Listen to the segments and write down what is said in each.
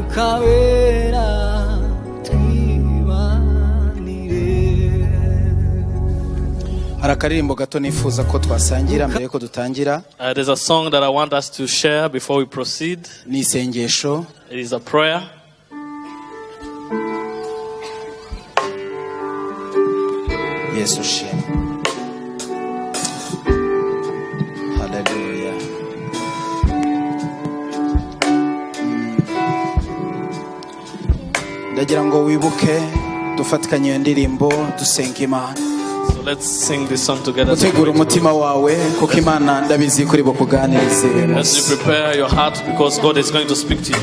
ukawera twibanire. Hari akaririmbo gato nifuza ko twasangira mbere yuko dutangira. There's a song that I want us to share before we proceed. Ni isengesho. It is a prayer. Yesu shimwe. Hallelujah. Ndagira ngo wibuke dufatikanye iyo ndirimbo dusenga Imana. So let's sing this song together. Utegura umutima wawe kuko Imana ndabizi kuri bukuganirize. As you prepare your heart because God is going to speak to you.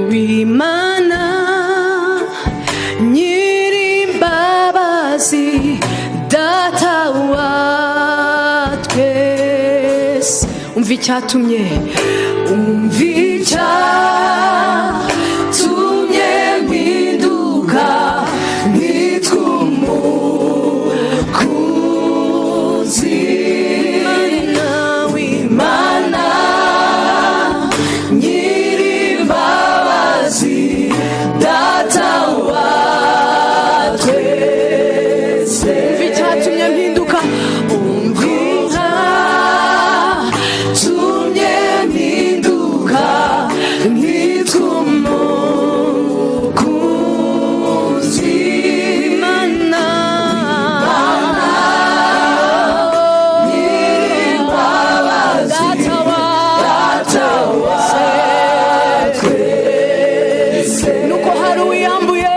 Wimana nyirimbabazi data wa twese, umva icyatumye mpinduka nitwa umukunzi. Wimana nyirimbabazi data wa twese, umva icyatumye mpinduka, nuko hari uwiyambuye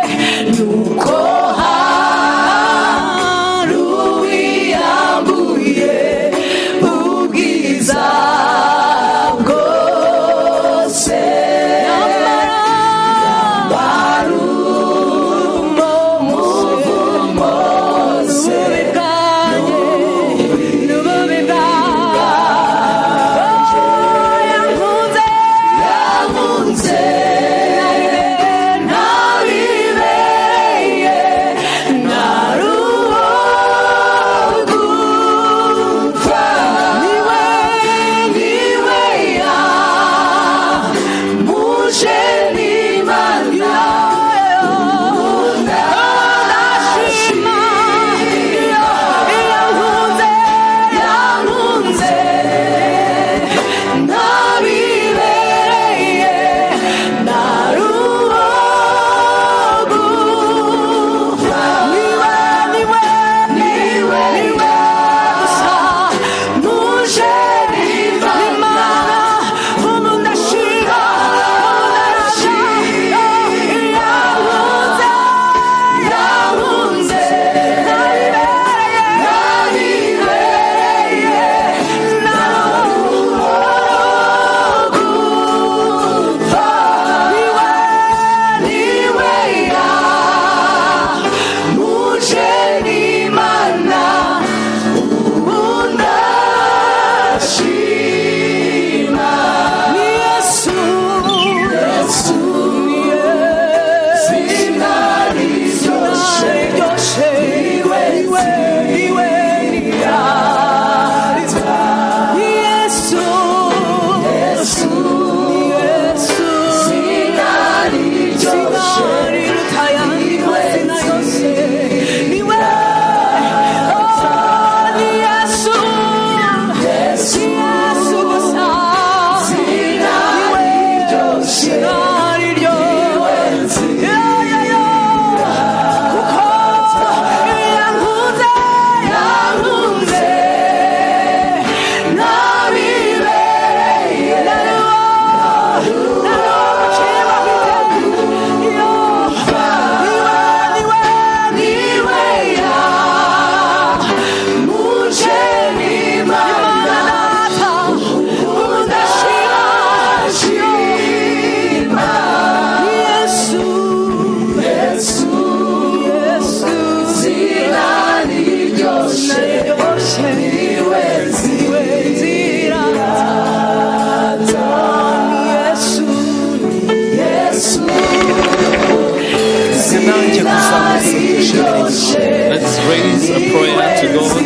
Let's raise a prayer to God.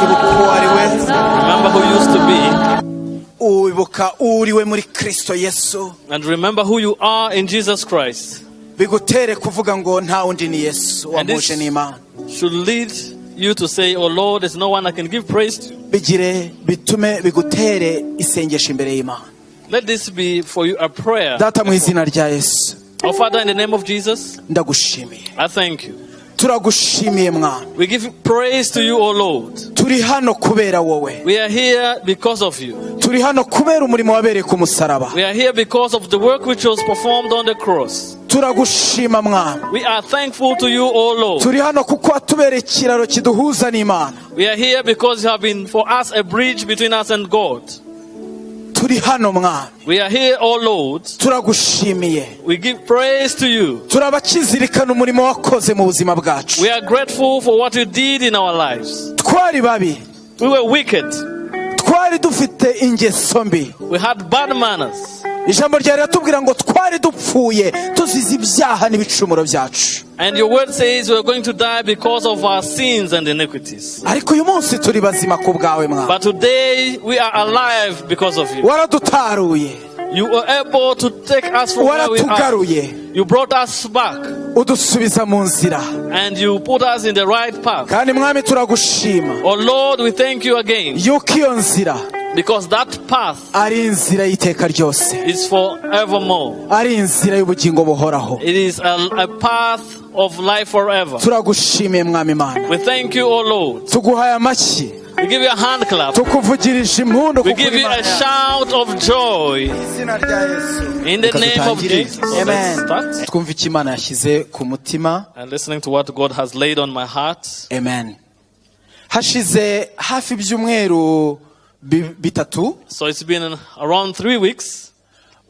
ibuka uwo ari we, Remember who you used to be, uwibuka uriwe muri Kristo Yesu, and remember who you are in Jesus Christ. bigutere kuvuga ngo nta wundi ni Yesu And wamuje n'Imana. this should lead you to say, "Oh Lord, there's no one I can give praise to." Bitume bigutere isengesho imbere y'Imana. Let this be for you a prayer. Data mu izina rya Yesu, Oh Father, in the name of Jesus, ndagushimiye, I thank you. turagushimiye Mwana, We give praise to you, O Lord. turi hano kubera wowe, We are here because of you. turi hano kubera umurimo wabereye ku musaraba. We are here because of the work which was performed on the cross. Turagushima Mwana, We are thankful to you, O Lord. turi hano kuko watubereye ikiraro kiduhuza n'Imana. We are here because you have been for us a bridge between us and God. Turi hano Mwana, We are here, O Lord. turagushimiye, We give praise to you. turabakizirikana umurimo wakoze mu buzima bwacu. We are grateful for what you did in our lives. Twari babi, We were wicked. twari dufite ingeso mbi. We had bad manners. Ijambo ryawe riratubwira ngo twari dupfuye tuzize ibyaha n'ibicumuro byacu, And your word says we are going to die because of our sins and iniquities. ariko uyu munsi turi bazima ku bwawe Mwana. But today we are alive because of you. Waradutaruye, You were able to take us from where we are. waratugaruye, You brought us back udusubiza mu nzira. and you put us in the right path. Kandi Mwami turagushima Oh Lord, we thank you again yuko iyo nzira because that path ari inzira y'iteka ryose, is forevermore. ari inzira y'ubugingo buhoraho. It is a path of life forever. Turagushimiye Mwami Mana, We thank you, O Lord. tuguhaye amashyi, We give you a hand clap. tukuvugirije impundu We kuko give uri you Imana a yacu. shout of joy Izina rya Yesu. in the Reka name of dutangire. Jesus. So Amen. let's start. Twumve icyo Imana yashyize ku mutima. And listening to what God has laid on my heart. Amen. Hashize hafi ibyumweru bitatu, So it's been around 3 weeks.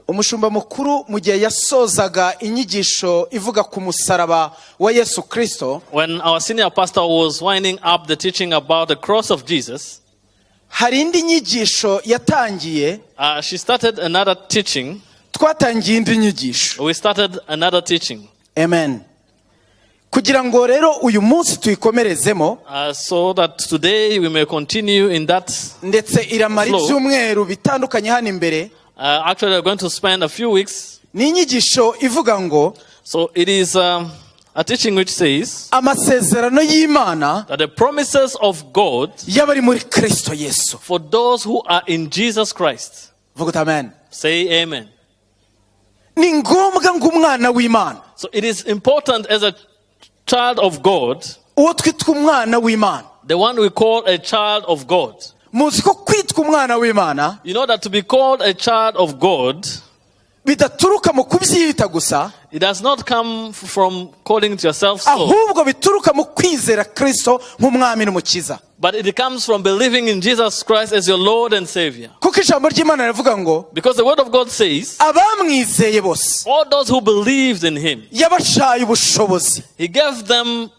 umushumba mukuru mu gihe yasozaga inyigisho ivuga ku musaraba wa Yesu Kristo, When our senior pastor was winding up the teaching about the cross of Jesus, hari indi nyigisho yatangiye. she started another teaching. Twatangiye indi nyigisho. We started another teaching. Amen. Kugira ngo rero uyu munsi tuyikomerezemo, So that today we may continue in that. ndetse iramara Flow. ibyumweru bitandukanye hano imbere. Actually, we're going to spend a few weeks. Ni inyigisho ivuga ngo So it is a teaching which says amasezerano y'Imana that the promises of God y'abari muri Kristo Yesu. for those who are in Jesus Christ. Vuga uti amen. Say amen. Ni ngombwa ngo umwana w'Imana, So it is important as a child of God, uwo twitwa umwana w'Imana. the one we call a child of God. Muzi ko kwitwa umwana w'Imana You know that to be called a child of God, bidaturuka mu kubyita gusa, it does not come from calling it yourself so, ahubwo bituruka mu kwizera Kristo nk'umwami n'umukiza. but it comes from believing in Jesus Christ as your Lord and Savior. Kuko ijambo ry'Imana rivuga ngo Because the word of God says, abamwizeye bose all those who believed in Him, yabashaye ubushobozi He gave them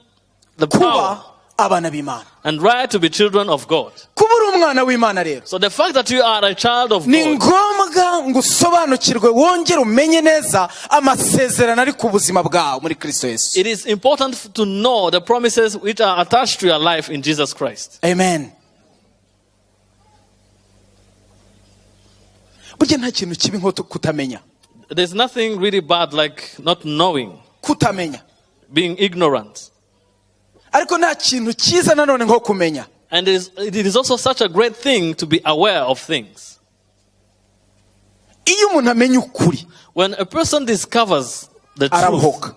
the kuba power abana b'Imana. and right to be children of God. Kuba uri umwana w'Imana rero, So the fact that you are a child of ni God, ngombwa ngo usobanukirwe wongere umenye neza amasezerano ari ku buzima bwawe muri Kristo Yesu. it is important to know the promises which are attached to your life in Jesus Christ. Amen. Burya nta kintu kibi nko kutamenya. There's nothing really bad like not knowing, Kutamenya. being ignorant. Ariko nta kintu cyiza nanone nko kumenya. And it is also such a great thing to be aware of things. Iyo umuntu amenya ukuri, When a person discovers the truth, arabohoka.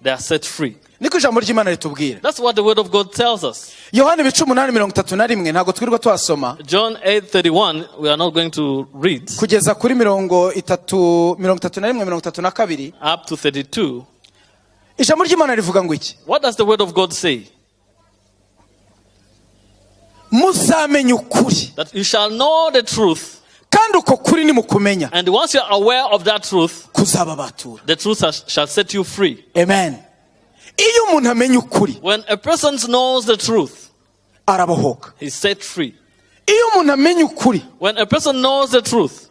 they are set free. Niko ijambo ry'Imana ritubwira. That's what the word of God tells us. Yohana 8:31 ntabwo twirirwa tuhasoma John 8:31, we are not going to read, kugeza kuri 31:32. up to 32. Ijambo ry'Imana rivuga ngo iki? What does the word of God say? Muzamenya ukuri, That you shall know the truth, kandi uko kuri nimukumenya and once you are aware of that truth, kuzababatura. the truth shall set you free. Amen. Iyo umuntu amenya ukuri, When a person knows the truth, arabohoka. he's set free. Iyo umuntu amenya ukuri, When a person knows the truth,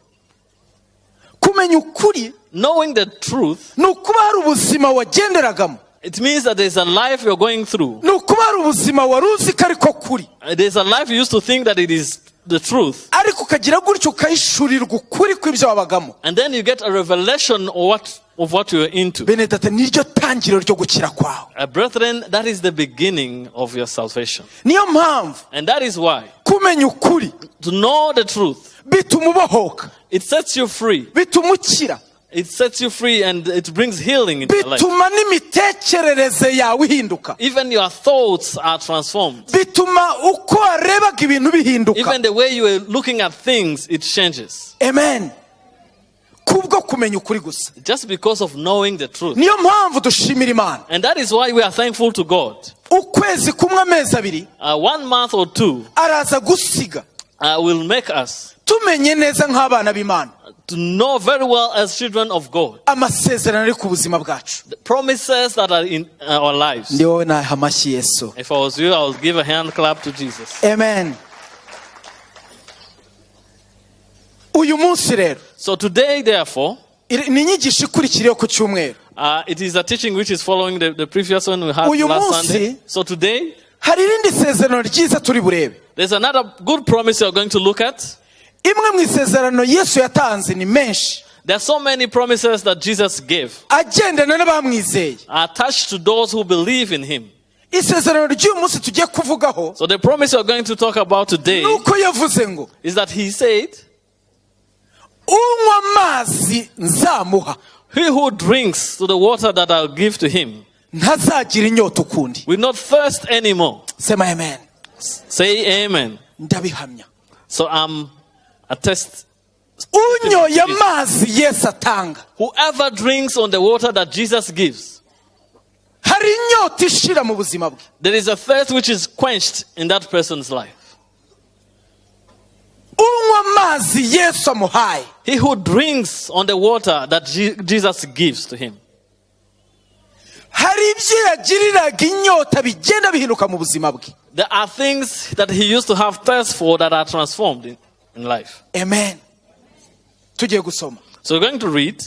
kumenya ukuri knowing the truth ni ukuba hari ubuzima wagenderagamo It means that there's a life you're going through. ni ukuba hari ubuzima wari uzi ko ariko kuri, There's a life you used to think that it is the truth. ariko ukagira gutyo ukahishurirwa ukuri kw'ibyo wabagamo. And then you get a revelation of what you're into. Bene data, niryo tangiriro ryo gukira kwawe. Brethren, that is the beginning of your salvation. Niyo mpamvu And that is why, kumenya ukuri to know the truth, bituma ubohoka, it sets you free. bituma ukira, It sets you free and it brings healing into your life. bituma n'imitekerereze yawe ihinduka, Even your thoughts are transformed. bituma uko warebaga ibintu bihinduka. Even the way you are looking at things, it changes. Amen. Kubwo kumenya ukuri gusa. Just because of knowing the truth. Niyo mpamvu dushimira Imana. And that is why we are thankful to God. Ukwezi kumwe amezi abiri 1 month or 2 araza gusiga will make us tumenye neza nk'abana b'Imana to know very well as children of God amasezerano ari ku buzima bwacu. the promises that are in our lives. Ndi wowe naha amashyi Yesu. If I was you, I would give a hand clap to Jesus. Amen. Uyu munsi rero So today, therefore, ni inyigisho ikurikiriye ku cyumweru. it is a teaching which is following the previous one we had Uyu last munsi Sunday. So today, hari irindi sezerano ryiza turi burebe. there's another good promise you're going to look at. Imwe mu isezerano Yesu yatanze ni menshi, There are so many promises that Jesus gave, agendana n'abamwizeye. attached to those who believe in him. Isezerano ry'uyu munsi tugiye kuvugaho So the promise we're going to talk about today nuko yavuze ngo is that he said, unywa amazi nzamuha he who drinks to the water that I'll give to him ntazagira inyota ukundi. will not thirst anymore. Sema amen. Say amen. Ndabihamya. So I'm attest. Unyoye amazi Yesu atanga, Whoever drinks on the water that Jesus gives, hari inyota ishira mu buzima bwe. there is a thirst which is quenched in that person's life. Unywa amazi Yesu amuhaye, He who drinks on the water that Jesus gives to him, hari ibyo yagiriraga inyota bigenda bihinduka mu buzima bwe. there are things that he used to have thirst for that are transformed in life. Amen. Tugiye gusoma. So we're going to read.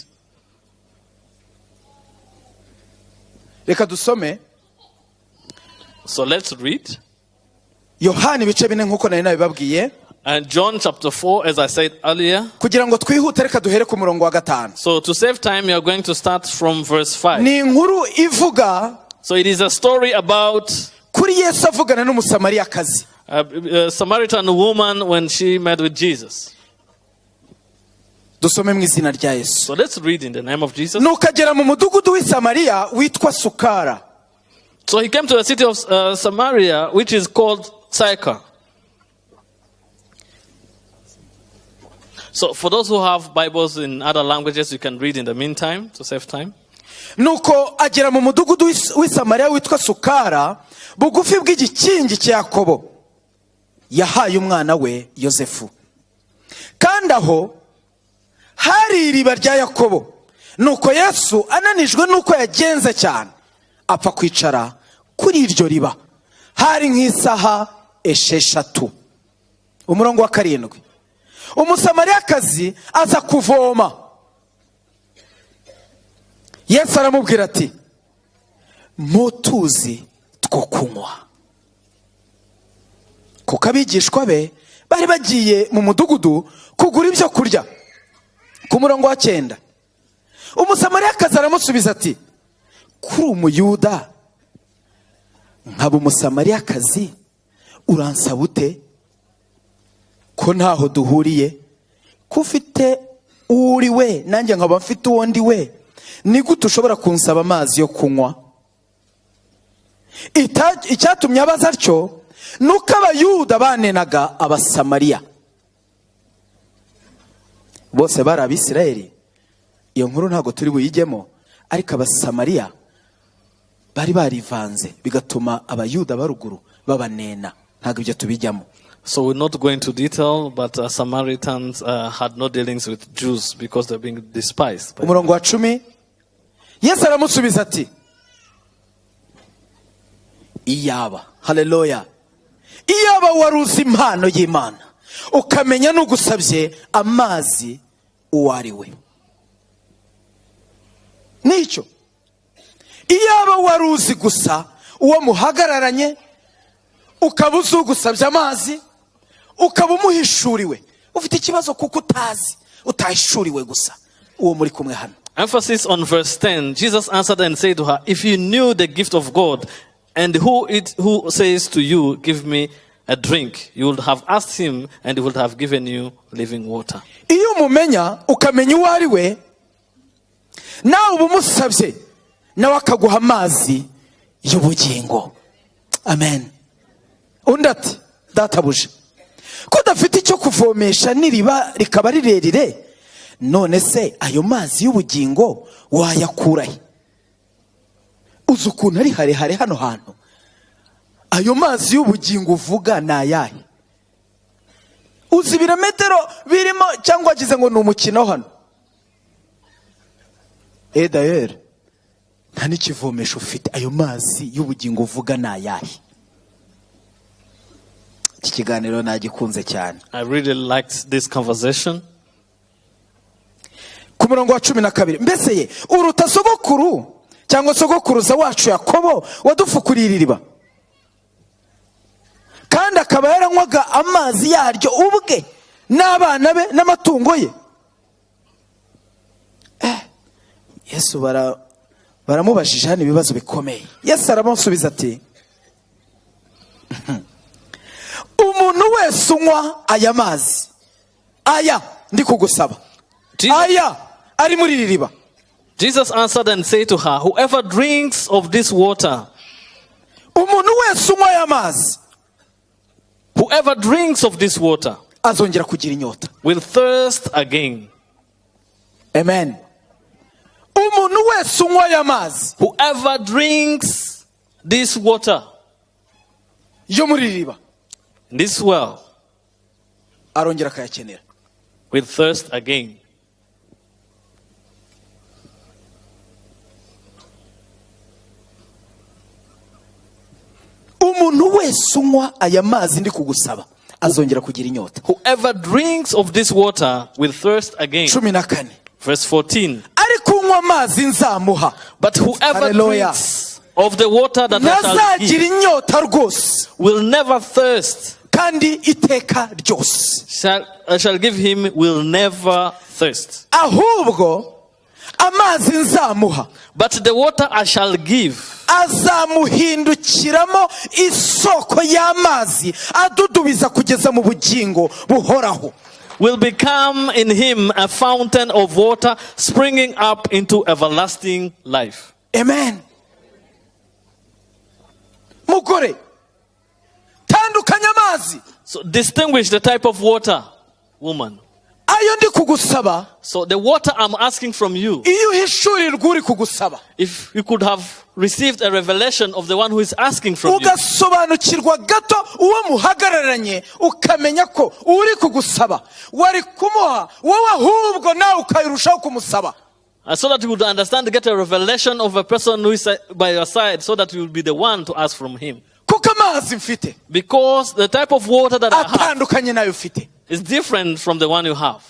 Reka dusome So let's read. Yohana ibice bine nk'uko nari nabibabwiye, And John chapter 4, as I said earlier. kugira ngo twihute reka duhere ku murongo wa 5. So to save time, we are going to start from verse 5. Ni inkuru ivuga So it is a story about kuri Yesu avugana n'umusamariyakazi. a Samaritan woman when she met with Jesus. Dusome mu izina rya Yesu. So let's read in the name of Jesus. Nukagera mu mudugudu w'i Samariya witwa Sukara. So he came to a city of Samaria, which is called Sychar. So for those who have Bibles in other languages, you can read in the meantime to save time. Nuko agera mu mudugudu w'i Samariya witwa Sukara, bugufi bw'igikingi cya Yakobo. Yahaye umwana we Yosefu. Kandi aho hari iriba rya Yakobo. Nuko Yesu ananijwe nuko yagenze cyane, apfa kwicara kuri iryo riba. Hari nk'isaha 6. Umurongo wa 7. Umusamariyakazi aza kuvoma. Yesu aramubwira ati, mutuzi two kunywa. Kuko abigishwa be bari bagiye mu mudugudu kugura ibyo kurya. Ku murongo wa 9. Umusamariyakazi aramusubiza ati, kuri umuyuda nkaba umusamariyakazi uransaba ute? Ko ntaho duhuriye, ko ufite uri we nanjye nkaba mfite uwo ndi we, ni gute ushobora kunsaba amazi yo kunywa? Icyatumye abaza atyo nuko abayuda banenaga abasamariya. Bose bari Abisirayeli. Iyo nkuru ntago turi buyigemo, ariko abasamariya bari barivanze bigatuma abayuda baruguru babanena. Ntago ibyo tubijyamo. So we're not going to detail, but Samaritans had no dealings with Jews because they're being despised. Umurongo wa 10. Yesu aramusubiza ati, iyaba, haleluya, iyaba waruzi impano y'Imana ukamenya n'ugusabye amazi uwo ari we. Nicyo iyaba wari uzi gusa uwo muhagararanye, ukaba uzi ugusabye amazi, ukaba umuhishuriwe, ufite ikibazo kuko utazi, utahishuriwe gusa uwo muri kumwe hano. Emphasis on verse 10. Jesus answered and said to her, if you knew the gift of God and who says to you, give me a drink, you would have asked him and he would have given you living water. Iyo umumenya ukamenya uwo ari we, nawe uba umusabye nawe akaguha amazi y'ubugingo. Amen. Undi ati, databuja, ko udafite icyo kuvomesha n'iriba rikaba rirerire, none se ayo mazi y'ubugingo wayakurahe? Uzi ukuntu ari harehare hano hantu. Ayo mazi y'ubugingo uvuga ni ayahe? Uzi ibirometero birimo cyangwa wagize ngo ni umukino hano? D'ailleurs, nta n'ikivomesho ufite. Ayo mazi y'ubugingo uvuga ni ayahe? Iki kiganiro nagikunze cyane. I really liked this conversation. Ku murongo wa 12, mbese ye uruta sogokuru cyangwa sogokuruza wacu Yakobo wadufukuriye iriba, kandi akaba yaranywaga amazi yaryo ubwe n'abana be n'amatungo ye? Yesu baramubajije hano ibibazo bikomeye. Yesu aramusubiza ati, umuntu wese unywa aya mazi, aya ndi kugusaba, aya ari muri iri riba. Jesus answered and said to her, whoever drinks of this water, umuntu wese unywa aya mazi, whoever drinks of this water azongera kugira inyota, will thirst again. Amen. Umuntu wese unywa aya mazi, whoever drinks this water, yo muri iri riba, this well, arongera akayakenera, will thirst again. Umuntu wese unywa aya mazi ndi kugusaba azongera kugira inyota. Whoever drinks of this water will thirst again. 14. Verse 14. Ariko unywa amazi nzamuha, but whoever drinks of the water that I shall nazagira give inyota rwose, will never thirst, kandi iteka ryose. I shall give him will never thirst. Ahubwo amazi nzamuha, but the water I shall give, azamuhindukiramo isoko y'amazi adudubiza kugeza mu bugingo buhoraho, will become in him a fountain of water springing up into everlasting life. Amen. Mugore, tandukanya amazi. So distinguish the type of water, woman. Ayo ndi kugusaba, so the water I'm asking from you, iyo uhishurirwa uri kugusaba, if you could have received a revelation of the one who is asking from you, ugasobanukirwa gato uwo muhagararanye, ukamenya ko uri kugusaba wari kumuha wowe ahubwo nawe ukayirushaho kumusaba, so that you would understand, get a revelation of a person who is by your side, so that you will be the one to ask from him. Kuko amazi mfite, because the type of water that I have atandukanye nayo ufite, is different from the one you have.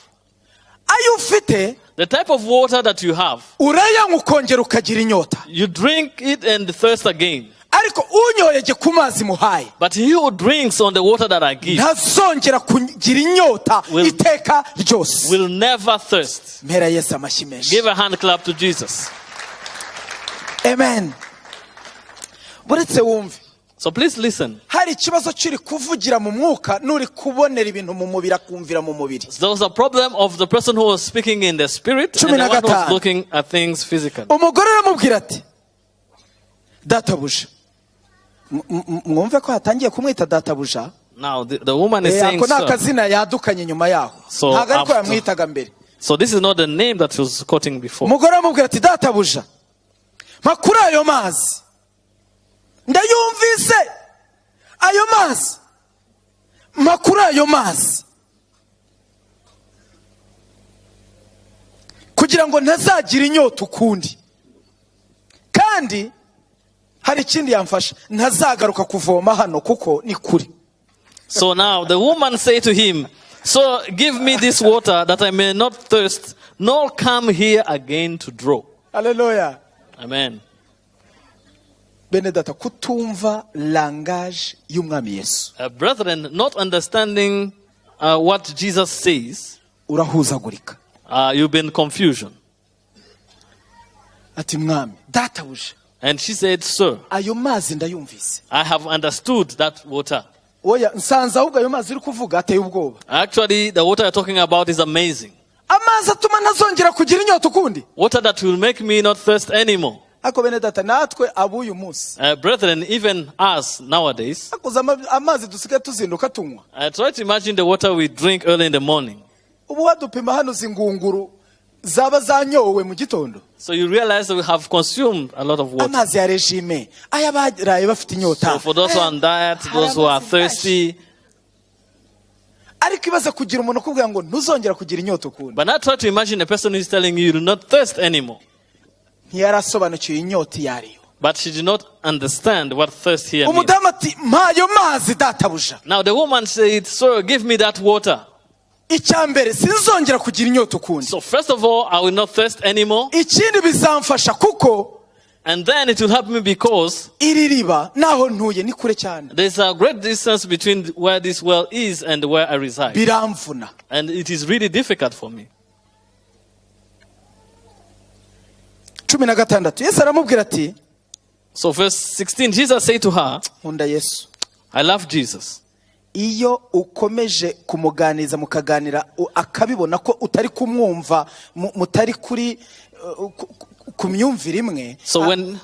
Ayo ufite, the type of water that you have, urayanywa ukongera ukagira inyota, you drink it and thirst again. Ariko unyoyeje ku mazi muhaye, but he who drinks on the water that I give, ntazongera kugira inyota iteka ryose, will never thirst. Mpera Yesu amashyi menshi. Give a hand clap to Jesus. Amen. Buretse wumve. So please listen. Hari ikibazo kiri kuvugira mu mwuka nuri kubonera ibintu mu mubiri akumvira mu mubiri. There was a problem of the person who was speaking in the spirit and the one who was looking at things physically. Umugore aramubwira ati, databuja, mwumve ko hatangiye kumwita databuja. Now the woman is saying, ako nakazina yadukanye nyuma yaho, ntago ariko yamwitaga mbere. So this is not the name that she was quoting before. Umugore aramubwira ati, databuja, makuri ayo mazi ndayumvise, ayo mazi, makuri ayo mazi, kugira ngo ntazagira inyota ukundi, kandi hari ikindi yamfasha, ntazagaruka kuvoma hano kuko ni kuri. So now the woman said to him, so give me this water that I may not thirst, nor come here again to draw. Hallelujah. Amen. bene data kutumva langage y'umwami Yesu Brethren, not understanding what Jesus says, urahuzagurika. you've been confusion. Ati mwami databuja, And she said, Sir, ayo mazi ndayumvise. I have understood that water. Oya nsanze ahubwo ayo mazi uri kuvuga ateye ubwoba. Actually, the water you're talking about is amazing. Amazi atuma ntazongera kugira inyota ukundi. Water that will make me not thirst anymore. Ako bene data natwe abuyu munsi. Brethren, even us nowadays, Akoza amazi dusigaye tuzinduka tunywa. try to imagine the water we drink early in the morning. Ubu wadupima hano zingunguru zaba zanyowe mu gitondo. So you realize that we have consumed a lot of water. Amazi ya regime aya baraye bafite inyota. So for those who are on diet, those who are thirsty. Ariko ibaza kugira umuntu kubwira ngo ntuzongera kugira inyota ukundi. But now try to imagine a person who is telling you do not thirst anymore. Ntiyarasobanukiwe inyota yariyo. But she did not understand what thirst here means. Umudamu ati mpayo mazi databuja. Now the woman said, Sir, give me that water. Icyambere sinzongera kugira inyota ukundi. So first of all, I will not thirst anymore. Ikindi bizamfasha kuko And then it will help me because iri riba naho ntuye ni kure cyane. there's a great distance between where this well is and where I reside. Biramvuna. And it is really difficult for me. 16 Yesu aramubwira ati So verse 16, Jesus said to her, nkunda Yesu. I love Jesus. Iyo ukomeje kumuganiza mukaganira akabibona ko utari kumwumva mutari kuri kumyumvira imwe. So when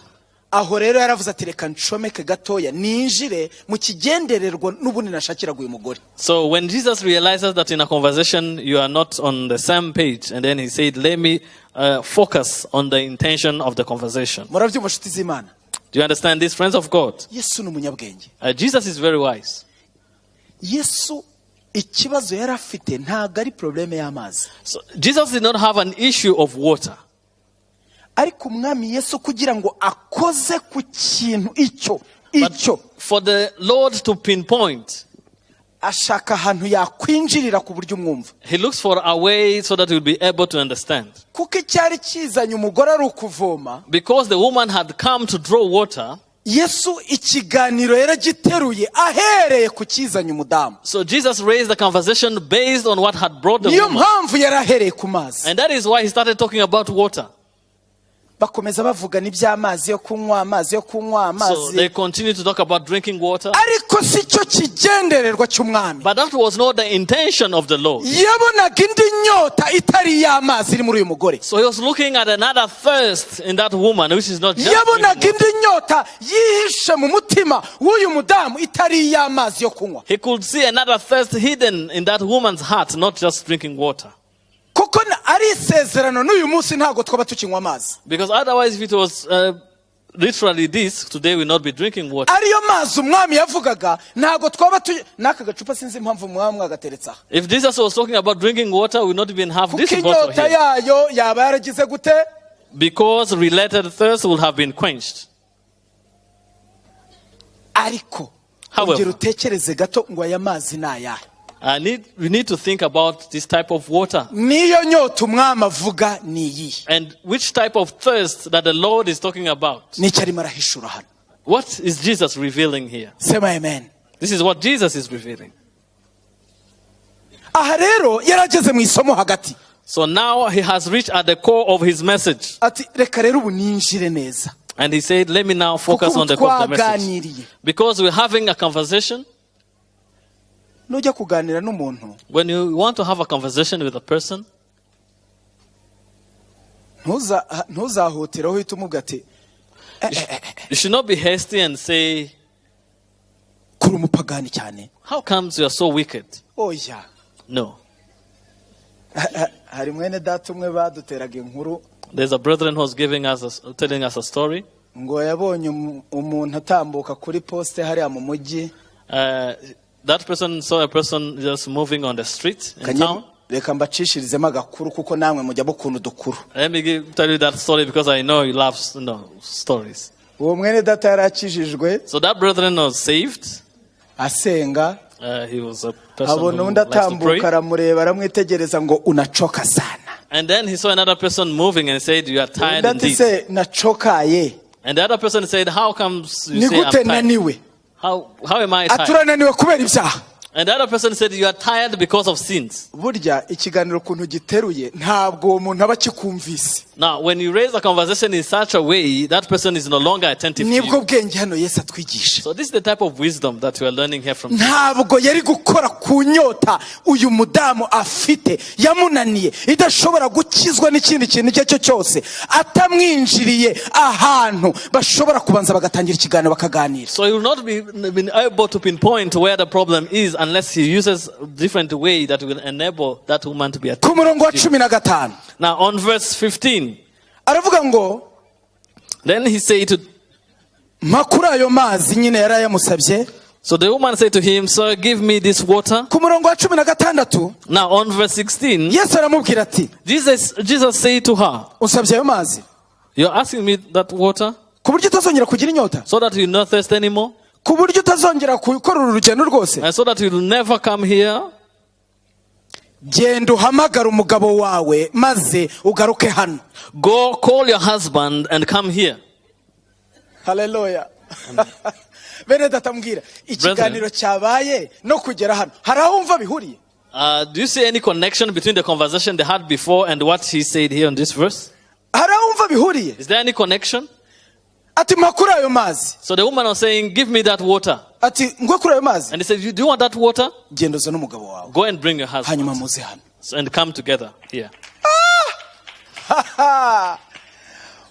aho rero yaravuze ati reka ncomeke gatoya ninjire mu kigendererwa n'ubundi nashakiraga uyu mugore. So when Jesus realizes that in a conversation you are not on the same page, and then he said, let me focus on the intention of the conversation. Murabyumva nshuti z'Imana? Do you understand this, friends of God? Yesu ni umunyabwenge. Jesus is very wise. Yesu ikibazo yari afite ntago ari probleme y'amazi. So Jesus did not have an issue of water. Ariko umwami Yesu kugira ngo akoze ku kintu icyo For the Lord to pinpoint, ashaka ahantu yakwinjirira ku buryo umwumva. he looks for a way so that you'll be able to understand. Kuko icyari kizanye umugore ari ukuvoma. Because the woman had come to draw water, Yesu ikiganiro yaragiteruye ahereye ku kizanye umudamu. so Jesus raised the conversation based on what had brought the Niyo woman. mpamvu yarahereye ku mazi. And that is why he started talking about water. Bakomeza bavugana iby'amazi yo kunywa, amazi yo kunywa, So they amazi. continue to talk about drinking water. Ariko si cyo kigendererwa cy'umwami. But that was not the intention of the Lord. Yabonaga indi nyota itari y'amazi iri muri uyu mugore. So he was looking at another thirst in that woman, which is not just Yabonaga drinking water. indi nyota yihishe mu mutima w'uyu mudamu itari y'amazi yo kunywa. He could see another thirst hidden in that woman's heart, not just drinking water. Kuko ari isezerano n'uyu munsi ntago twaba tukinywa amazi. Because otherwise, if it was literally this, today we'll not be drinking water. Ariyo mazi umwami yavugaga ntago twaba n'aka gacupa sinzi impamvu umwami agateretsa. If Jesus was talking about drinking water, we would not even have this Kuko bottle inyota here. yayo yaba yaragize gute? Because related thirst will have been quenched. Ariko However, ongera utekereze gato ngo aya mazi ni ayahe. we need to think about this type of water. Niyo nyota umwami avuga ni iyi. And which type of thirst that the Lord is talking about. Nicyo arimo arahishura hano. What is Jesus revealing here? Sema amen. This is what Jesus is revealing. Aha rero yarageze mu isomo hagati. So now he has reached at the core of his message. Ati reka rero ubu ninjire neza. And he said, let me now focus Kuko on the core of the message. twaganiriye. Because we're having a conversation. Nujya kuganira n'umuntu When you want to have a conversation with a person, ntuzahutiraho uhita umubwira ati you should not be hasty and say, kuri umupagani cyane. how comes you are so wicked? Oya. No. Hari mwene data umwe baduteraga inkuru There's a brethren who was telling us a story. ngo yabonye umuntu atambuka kuri poste hariya mu mujyi. That person saw a person just moving on the street in town. Reka mbacishirizemo agakuru kuko namwe mujya mukunda udukuru. Let me tell you that story because I know you love stories. Uwo mwene data yarakijijwe So that brethren was saved. asenga. He was a person Abona who undi likes to atambuka pray. aramureba aramwitegereza ngo unachoka sana. And then he saw another person moving and said, you are tired Undi ati indeed. se nachokaye. And the other person said, how comes you ni say I'm gute tired? naniwe? How am I tired? aturananiwe kubera ibyaha. And the other person said, you are tired because of sins. Burya ikiganiro kuntu giteruye ntabwo uwo muntu aba akikumvise. Now, when you raise a conversation in such a way, that person is no longer attentive to Nibwo you. bwenge hano Yesu atwigisha. So this is the type of wisdom that we are learning here from Jesus. Ntabwo yari gukora ku nyota uyu mudamu afite yamunaniye idashobora gukizwa n'ikindi kintu icyo cyose atamwinjiriye ahantu bashobora kubanza bagatangira ikiganiro bakaganira. So he will not be able to pinpoint where the problem is unless he uses a different way that will enable that woman to be Ku murongo wa 15 Now on verse 15, aravuga ngo then he said to, makuru ayo mazi nyine yarayamusabye. so the woman said to him, sir, give me this water. Ku murongo wa 16 Now on verse 16, Yesu aramubwira ati Jesus said to her, unsabye ayo mazi you're asking me that water ku buryo utazongera kugira inyota, so that you not thirst anymore, ku buryo utazongera gukora uru rugendo rwose. and so that you will never come here. Genda uhamagara umugabo wawe maze ugaruke hano. Go call your husband and come here. Haleluya. Bene datambwira ikiganiro cyabaye no kugera hano hari aho umva bihuriye. Do you see any connection between the conversation they had before and what he said here in this verse? Hari aho umva bihuriye. Is there any connection? Ati makuru ayo mazi. So the woman was saying, give me that water. Ati ngwe kuri ayo mazi. And he said, do you want that water? Genda uza n'umugabo wawe. Go and bring your husband. Hanyuma muze hano. And come together here.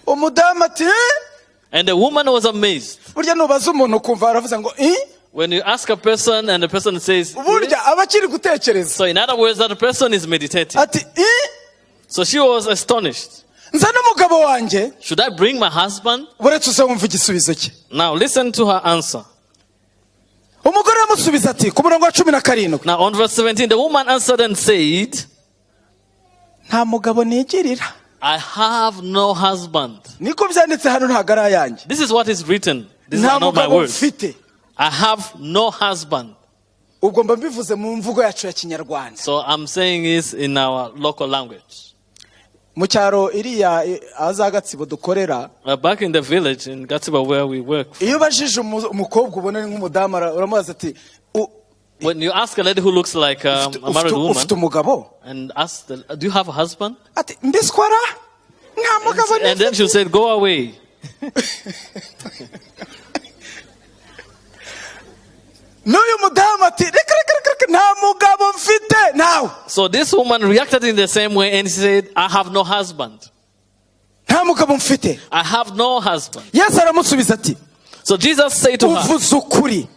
Umudamu ati And the woman was amazed. burya nubaza umuntu kumva aravuze ngo When you ask a person and the person says, burya abakiri gutekereza. so in other words, that person is meditating. Ati So she was astonished. nza n'umugabo wanjye. Should I bring my husband? Buretse uze wumva igisubizo cye. Now listen to her answer. Umugore aramusubiza ati ku murongo wa 17. Now on verse 17, the woman answered and said, Nta mugabo nigirira. I have no husband. Niko byanditse hano ntago ari ayanjye. This is what is written. These Nta are not my mugabo words. mfite. I have no husband. Ubwo mba mbivuze mu mvugo yacu ya Kinyarwanda. So I'm saying this in our local language. Mu cyaro iriya azagatsibo dukorera. Back in the village in Gatsiba where we work. Iyo bajije umukobwa ubona ari nk'umudamu uramubaza ati When you ask a lady who looks like a married woman ufite umugabo? and ask, do you have a husband? Ati mbiskwara? Nta mugabo And then she'll say, go away. N'uyu mudamu ati reka nta mugabo mfite nawe. So this woman reacted in the same way and she said, I have no husband. Nta mugabo mfite. I have no husband. Yesu aramusubiza ati So Jesus said to her, uvuze ukuri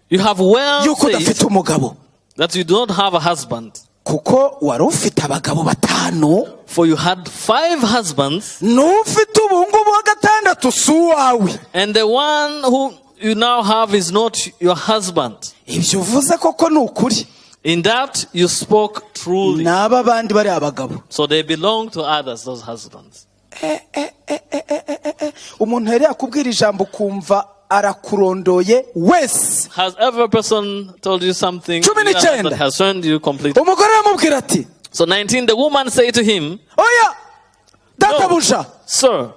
you have well yuko udafite said umugabo that you don't have a husband. kuko wari ufite abagabo 5 For you had 5 husbands, n'ufite ubungubu wa gatandatu si uwawe. and the one who you now have is not your husband. Ibyo uvuze koko ni ukuri. In that you spoke truly. N'aba bandi bari abagabo. So they belong to others, those husbands. Umuntu yari yakubwira ijambo kumva arakurondoye wese. Has every person told you something that has turned you completely? Umugore aramubwira ati So 19, the woman said to him, oya databuja Sir,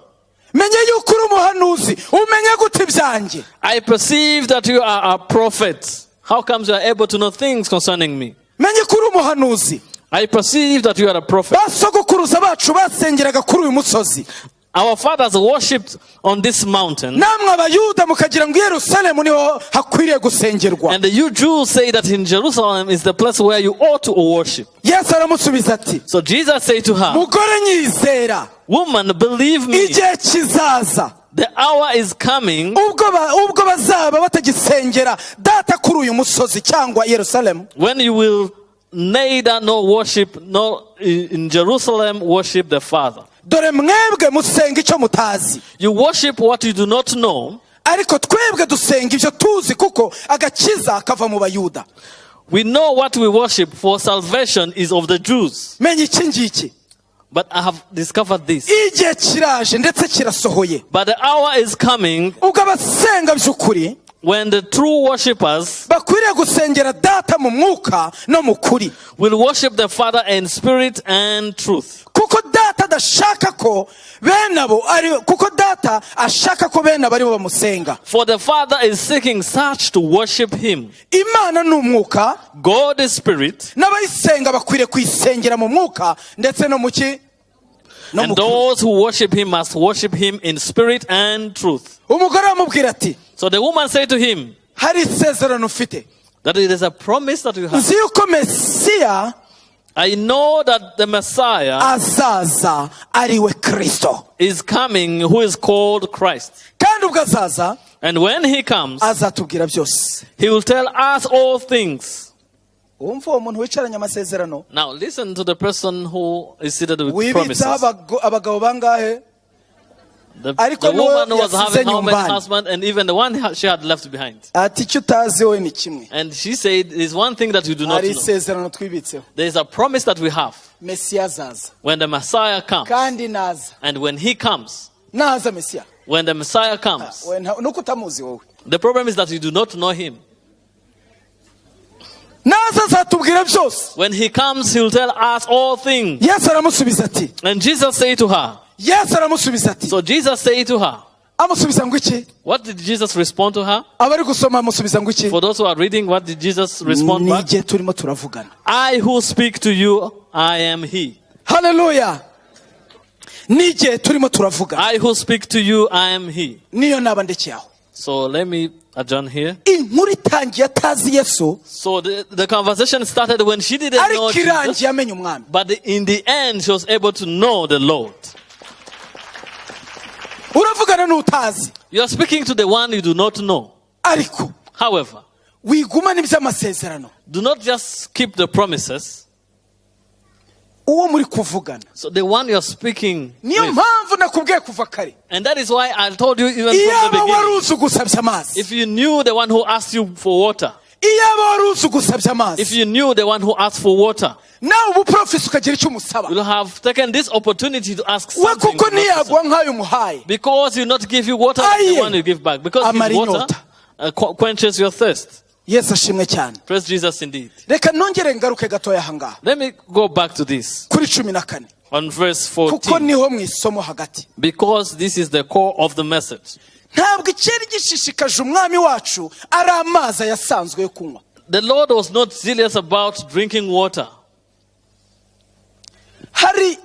menye yuko uri umuhanuzi umenye gute ibyanjye. I perceive that you are a prophet. How comes you are able to know things concerning me? Menye ko uri umuhanuzi. I perceive that you are a prophet. Basogokuruza bacu basengeraga kuri uyu musozi. Our fathers worshipped on this mountain. Namwe abayuda mukagira ngo Yerusalemu niho hakwiriye gusengerwa. And you Jews say that in Jerusalem is the place where you ought to worship. Yesu aramusubiza ati So Jesus said to her, mugore nyizera, woman, believe me, igihe kizaza the hour is coming ubwo bazaba batagisengera data kuri uyu musozi cyangwa Yerusalemu, when you will neither no worship nor in Jerusalem worship the Father. dore mwebwe musenga icyo mutazi, You worship what you do not know. ariko twebwe dusenga ibyo tuzi kuko agakiza kava mu bayuda. We know what we worship, for salvation is of the Jews. Menye iki ngiki, But I have discovered this. igihe kiraje ndetse kirasohoye But the hour is coming ubwo abasenga by'ukuri when the true worshippers bakwiriye gusengera data mu mwuka no mu kuri, will worship the Father in spirit and truth. kuko data data adashaka ko bene abo ari kuko data ashaka ko bene abo ari bo bamusenga. For the Father is seeking such to worship him. Imana ni umwuka, God is spirit, n'abayisenga bakwiriye kuyisengera mu mwuka ndetse no mu ki no and mu kuri. those who worship him must worship him in spirit and truth. Umugore amubwira ati, So the woman said to him hari isezerano ufite, that it is a promise that you have. nzi yuko Mesiya I know that the Messiah azaza ariwe Kristo, is coming, who is called Christ. kandi ubwo azaza And when he comes, azatubwira byose. he will tell us all things. Umva uwo muntu wicaranye amasezerano, Now listen to the person who is seated with wibitseho promises. abagabo bangahe? The Ariko woman who was yasize having how many nyumbani. husbands, and even the one she had left behind. Ati icyo utazi wowe ni kimwe, And she said, there's one thing that you do not hari know. isezerano twibitseho, There is a promise that we have. Mesiya azaza, When the Messiah comes, kandi naza and when he comes, naza Mesiya when the Messiah comes, nuko utamuzi wowe, the problem is that you do not know him. naza azatubwira byose. When he comes, he will tell us all things. Yesu aramusubiza ati, And Jesus said to her, Yesu aramusubiza ati, so Jesus said to her, amusubiza ngo iki? what did Jesus respond to her? Abari gusoma amusubiza ngo iki? For those who are reading, what did Jesus respond back? N'igihe turimo turavugana. I who speak to you, I am he. Haleluya. N'igihe turimo turavugana. I who speak to you, I am he. Niyo naba ndekeye aho. So let me adjourn here. Inkuru itangiye atazi Yesu, So the conversation started when she didn't know ariko Jesus, irangiye amenye umwami. but in the end she was able to know the Lord. Uravugana n'utazi, You are speaking to the one you do not know. ariko However, wigumana iby'amasezerano. do not just keep the promises. Uwo muri kuvugana. So the one you are speaking Niyo with. mpamvu nakubwiye kuva kare. And that is why I told you even from the Iyaba wari beginning. uzi gusabya amazi. If you knew the one who asked you for water, Iyaba wari uzi gusabya if amazi. you knew the one who asked for water, Nawe ubuprofesi ukagira icyo umusaba. you will have taken this opportunity to ask We something. kuko to that person. niyagwa nk'ayo umuhaye. Because you not give you water like Aye. the one you give back. Because his Amara water inyota. quenches your thirst. Yesu ashimwe cyane. Praise Jesus indeed. Reka nongere ngaruke gatoya ahangaha. Let me go back to this Kuri 14. on verse Kuko 14. niho mu isomo hagati. Because this is the core of the message. Ntabwo icyari gishishikaje umwami wacu ari amazi yasanzwe yo kunywa. The Lord was not zealous about drinking water. Hari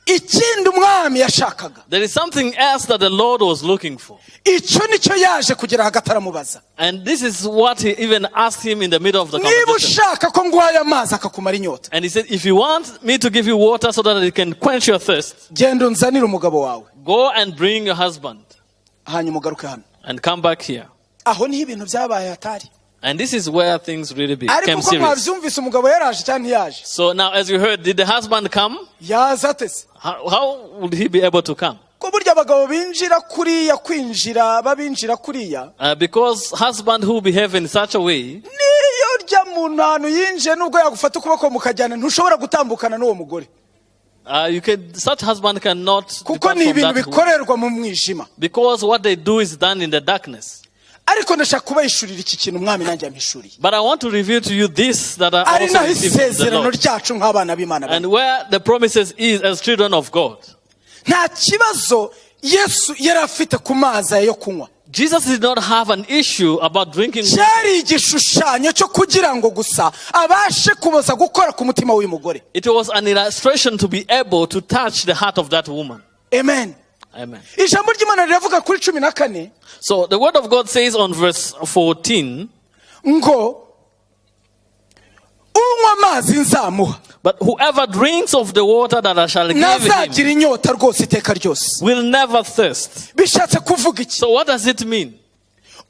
ikindi umwami yashakaga. There is something else that the Lord was looking for. Icyo nicyo yaje kugera hagati aramubaza. And this is what he even asked him in the middle of the Niba conversation. ushaka ko nguhaye amazi akakumara inyota, And he said, if you want me to give you water so that it can quench your thirst, genda unzanire umugabo wawe, go and bring your husband hanyuma ugaruke hano. and come back here. Aho niho ibintu byabaye hatari. And this is where things really became Ariko ko serious. mwabyumvise umugabo yaraje cyangwa ntiyaje? So now, as you heard, did the husband come? Yaza atese. How would he be able to come? Ko burya abagabo binjira kuriya kwinjira babinjira kuriya. Because husband who behave in such a way, Niyo urya muntu ahantu yinjiye nubwo yagufata ukuboko mukajyana ntushobora gutambukana n'uwo mugore. such husband cannot Kuko depart ni from ibintu that woman. bikorerwa mu mwijima. Because what they do is done in the darkness. Ariko ndashaka kubayishurira iki kintu umwami nanjye yampishuriye. But I want to reveal to you this that are Ari also naho received from the isezerano Lord. ryacu nk'abana b'Imana. And where the promises is as children of God. Nta kibazo Yesu yari afite ku mazi yo kunywa. Jesus did not have an issue about drinking water. Cyari igishushanyo cyo kugira ngo gusa abashe kuboza gukora ku mutima w'uyu mugore. It was an illustration to be able to touch the heart of that woman. Amen. Amen. Ijambo ry'Imana riravuga kuri 14 So the word of God says on verse 14, ngo unywa amazi nzamuha but whoever drinks of the water that I shall give him ntazagira inyota rwose iteka ryose. will never thirst. Bishatse kuvuga iki? So what does it mean?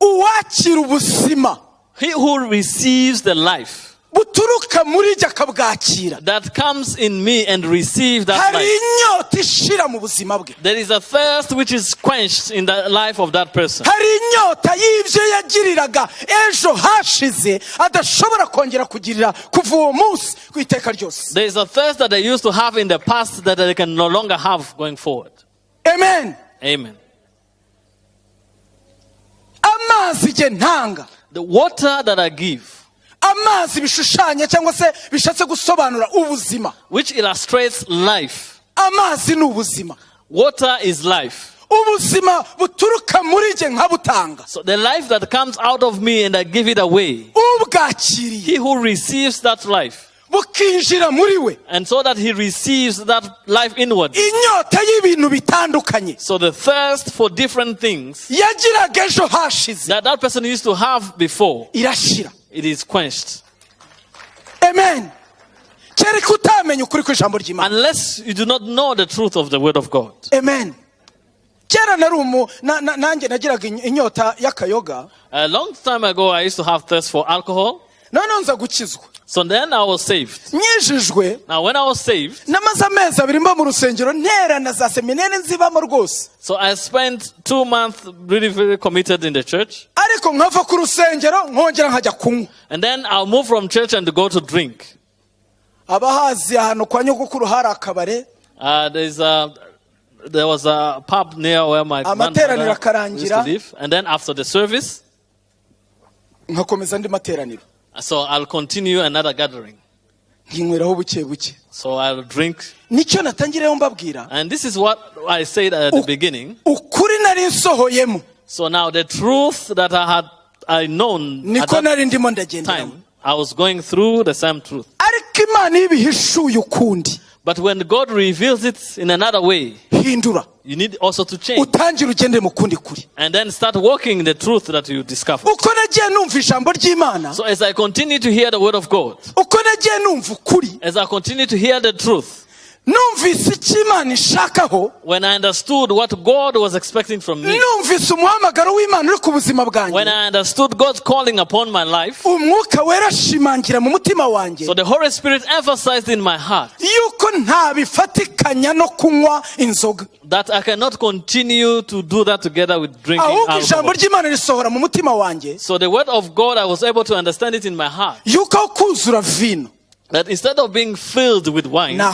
Uwakira ubuzima He who receives the life buturuka muri jye akabwakira, that comes in me and receive that hari life. inyota ishira mu buzima bwe. There is a thirst which is quenched in the life of that person. Hari inyota y'ibyo yagiriraga ejo hashize adashobora kongera kugirira kuva uwo munsi ku iteka ryose. There is a thirst that they used to have in the past that they can no longer have going forward. Amen. Amen. Amazi jye ntanga, The water that I give, amazi bishushanya cyangwa se bishatse gusobanura ubuzima. which illustrates life. amazi ni ubuzima. Water is life. Ubuzima buturuka muri jye nkabutanga. So the life that comes out of me and I give it away. Ubwakiriye. He who receives that life. Bukinjira muri we. And so that he receives that life inward. Inyota y'ibintu bitandukanye. So the thirst for different things yagiraga ejo hashize. that person used to have before. Irashira. It is quenched. Amen. Kereka utamenya ukuri kw'ijambo ry'Imana. Unless you do not know the truth of the word of God. Amen. Kera narumu nanjye nagiraga inyota y'akayoga. A long time ago I used to have thirst for alcohol. None nza gukizwa. So then I was saved. Nyijijwe. Now when I was saved, namaze amezi abiri mba mu rusengero ntera na za seminari nzibamo rwose. so I spent 2 months really very committed in the church. Ariko nkava ku rusengero nkongera nkajya kunywa. And then I'll move from church and go to drink. Abahazi ahantu kwa nyogokuru hari akabare. There was a pub near where my grandmother used to live. And then after the service, nkakomeza ndi materaniro. so I'll continue another gathering. Nkinyweraho buke buke. So I'll drink. Nicyo natangireyo mbabwira. And this is what I said at the beginning. Ukuri nari nsohoyemo. So now the truth that I known at that time, I was going through the same truth. Ariko Imana ibihishuye ukundi. But when God reveals it in another way, hindura. You need also to change. Utangire ugende mu kundi kuri. And then start walking in the truth that you discover. Uko nagiye numva ijambo ry'Imana. So as I continue to hear the word of God, uko nagiye numva ukuri. As I continue to hear the truth, numvise icyo Imana ishakaho. When I understood what God was expecting from me, numvise umuhamagaro w'Imana uri ku buzima bwanjye. When I understood God's calling upon my life, umwuka wera ashimangira mu mutima wanjye. So the Holy Spirit emphasized in my heart yuko ntabifatikanya no kunywa inzoga. That I cannot continue to do that together with drinking alcohol. ijambo ry'Imana risohora mu mutima wanjye. So the word of God, I was able to understand it in my heart. yuko kuzura vino. That instead of being filled with wine, I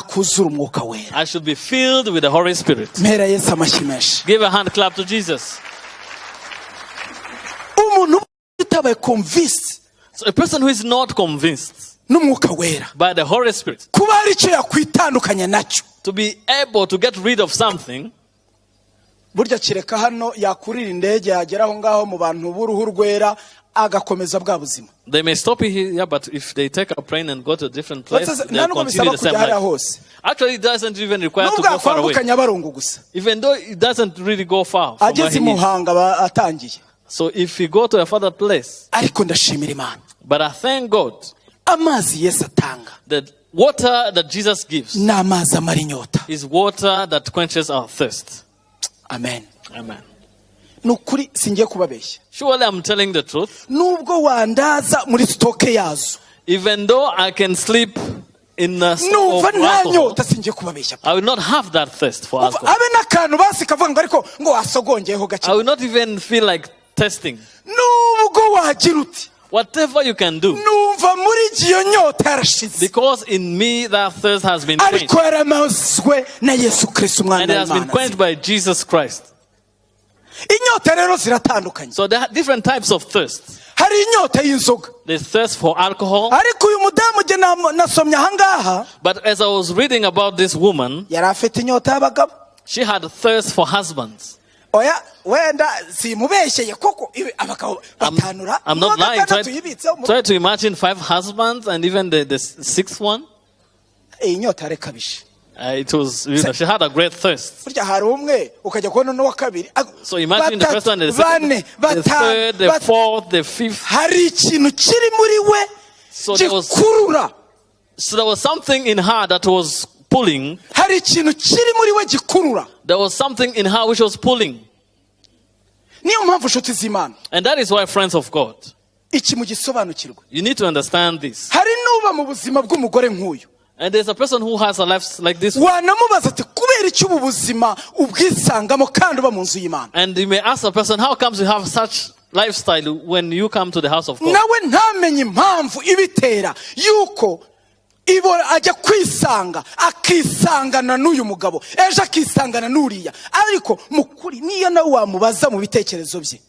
should be filled with the Holy Spirit. Give a hand clap to Jesus. So a person who is not convinced by the Holy Spirit to be able to get rid of something, burya kireka hano yakurira indege yagera aho ngaho mu bantu b'uruhu rwera agakomeza bwa buzima. They may stop here, but if they take a plane and go to a different place, they continue the same life. Actually, it doesn't even require to go far away. Even though it doesn't really go far from where he is. So if you go to a further place, but I thank God, the water that Jesus gives is water that quenches our thirst. Amen. Amen. Nukuri singiye kubabeshya. Surely I'm telling the truth. Nubwo wandaza muri stoke yazo. Even though I can sleep in a store of alcohol, I will not have that thirst for alcohol. I will not even feel like testing. Whatever you can do, because in me that thirst has been quenched, and it has been quenched by Jesus Christ. So there are different types of thirst. There's thirst for alcohol. But as I was reading about this woman, she had thirst for husbands. I'm not lying. Try to imagine 5 husbands and even the 6th one. It was, she had a great thirst. So imagine the first one, the second, the third, the 4th, the 5th. So there was something in her that was pulling. There was something in her which was pulling. And that is why, friends of God, you need to understand this. And there's a person who has a life like this. And you may ask a person, how comes you have such lifestyle when you come to the house of God? ajya kwisanga akisangana n'uyu mugabo ejo akisangana n'uriya ariko mukuri niyo nawe wamubaza mu bitekerezo bye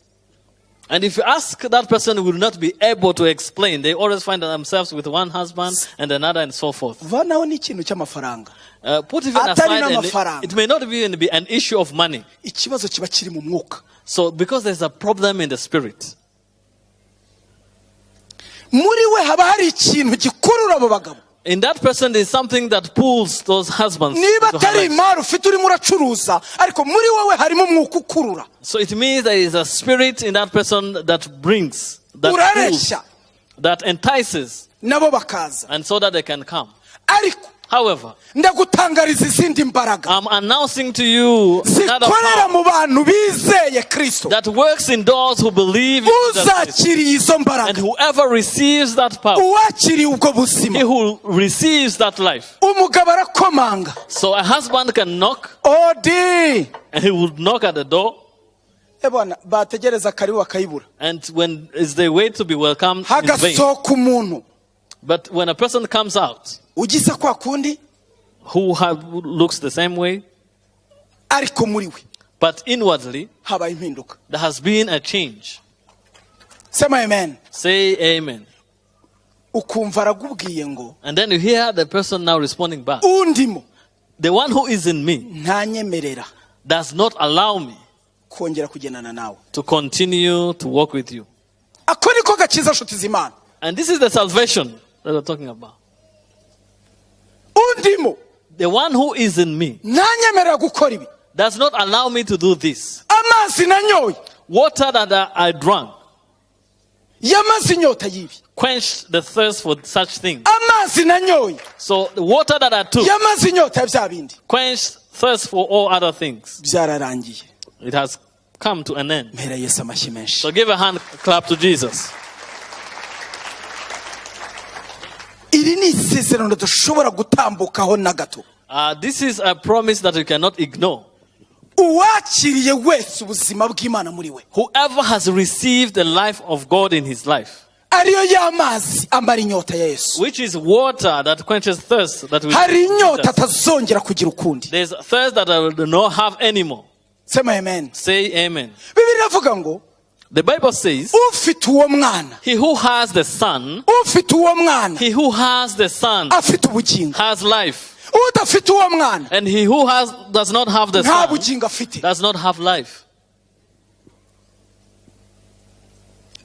And if you ask that person, who will not be able to explain. They always find themselves with one husband and another and so forth. vanaho n'ikintu cy'amafaranga Put even Atari aside, n'amafaranga. it may not even be an issue of money. ikibazo kiba kiri mu mwuka. So because there's a problem in the spirit, muri we haba hari ikintu gikurura abo bagabo. in that person there's something that pulls those husbands. niba to atari her life. imari ufite urimo uracuruza ariko muri wowe harimo umwuka ukurura. So it means there is a spirit in that person that brings, that pulls, urareshya that entices, nabo bakaza. and so that they can come. ariko However, ndagutangariza izindi mbaraga I'm announcing to you another zikorera power mu bantu bizeye Kristo. that works in those who believe in Jesus Christ. uzakiriye izo And mbaraga, whoever receives that power, uwakiriye ubwo he buzima, who receives that life. umugabo arakomanga. So a husband can knock, odi and he will knock at the door. ebona bategereza karibu bakayibura, And when as they wait to be welcomed in vain. hagasohoka umuntu But when a person comes out ugisa kwa kundi who looks the same way, ariko muri we but inwardly habaye impinduka. there has been a change. sema amen. Say amen. ukumva aragubwiye ngo And then you hear the person now responding back. undimo The one who is in me ntanyemerera does not allow me kongera kugendana nawe. to continue to walk with you. ako niko gakiza nshuti z'Imana. And this is the salvation that we're talking about. undimo The one who is in me ntanyemerera gukora ibi. does not allow me to do this. amazi nanyoye Water that I drank yamaze inyota y'ibi. quenched the thirst for such things. amazi nanyoye So the water that I took yamaze inyota ya bya bindi. quenched thirst for all other things. byararangiye. It has come to an end. mpera Yesu amashyi menshi. So give a hand clap to Jesus. iri ni isezerano dushobora gutambukaho na gato. This is a promise that you cannot ignore. uwakiriye wese ubuzima bw'Imana muri we, Whoever has received the life of God in his life, ariyo y'amazi amara inyota ya Yesu, which is water that quenches thirst, that we hari inyota atazongera kugira ukundi. there's thirst that I will not have anymore. sema amen. Say amen. Bibiliya iravuga ngo The Bible says, ufite uwo mwana, he who has the Son, ufite uwo mwana he who has the Son afite ubugingo, has life. udafite uwo mwana And he who does not have the nta Son bugingo afite. does not have life.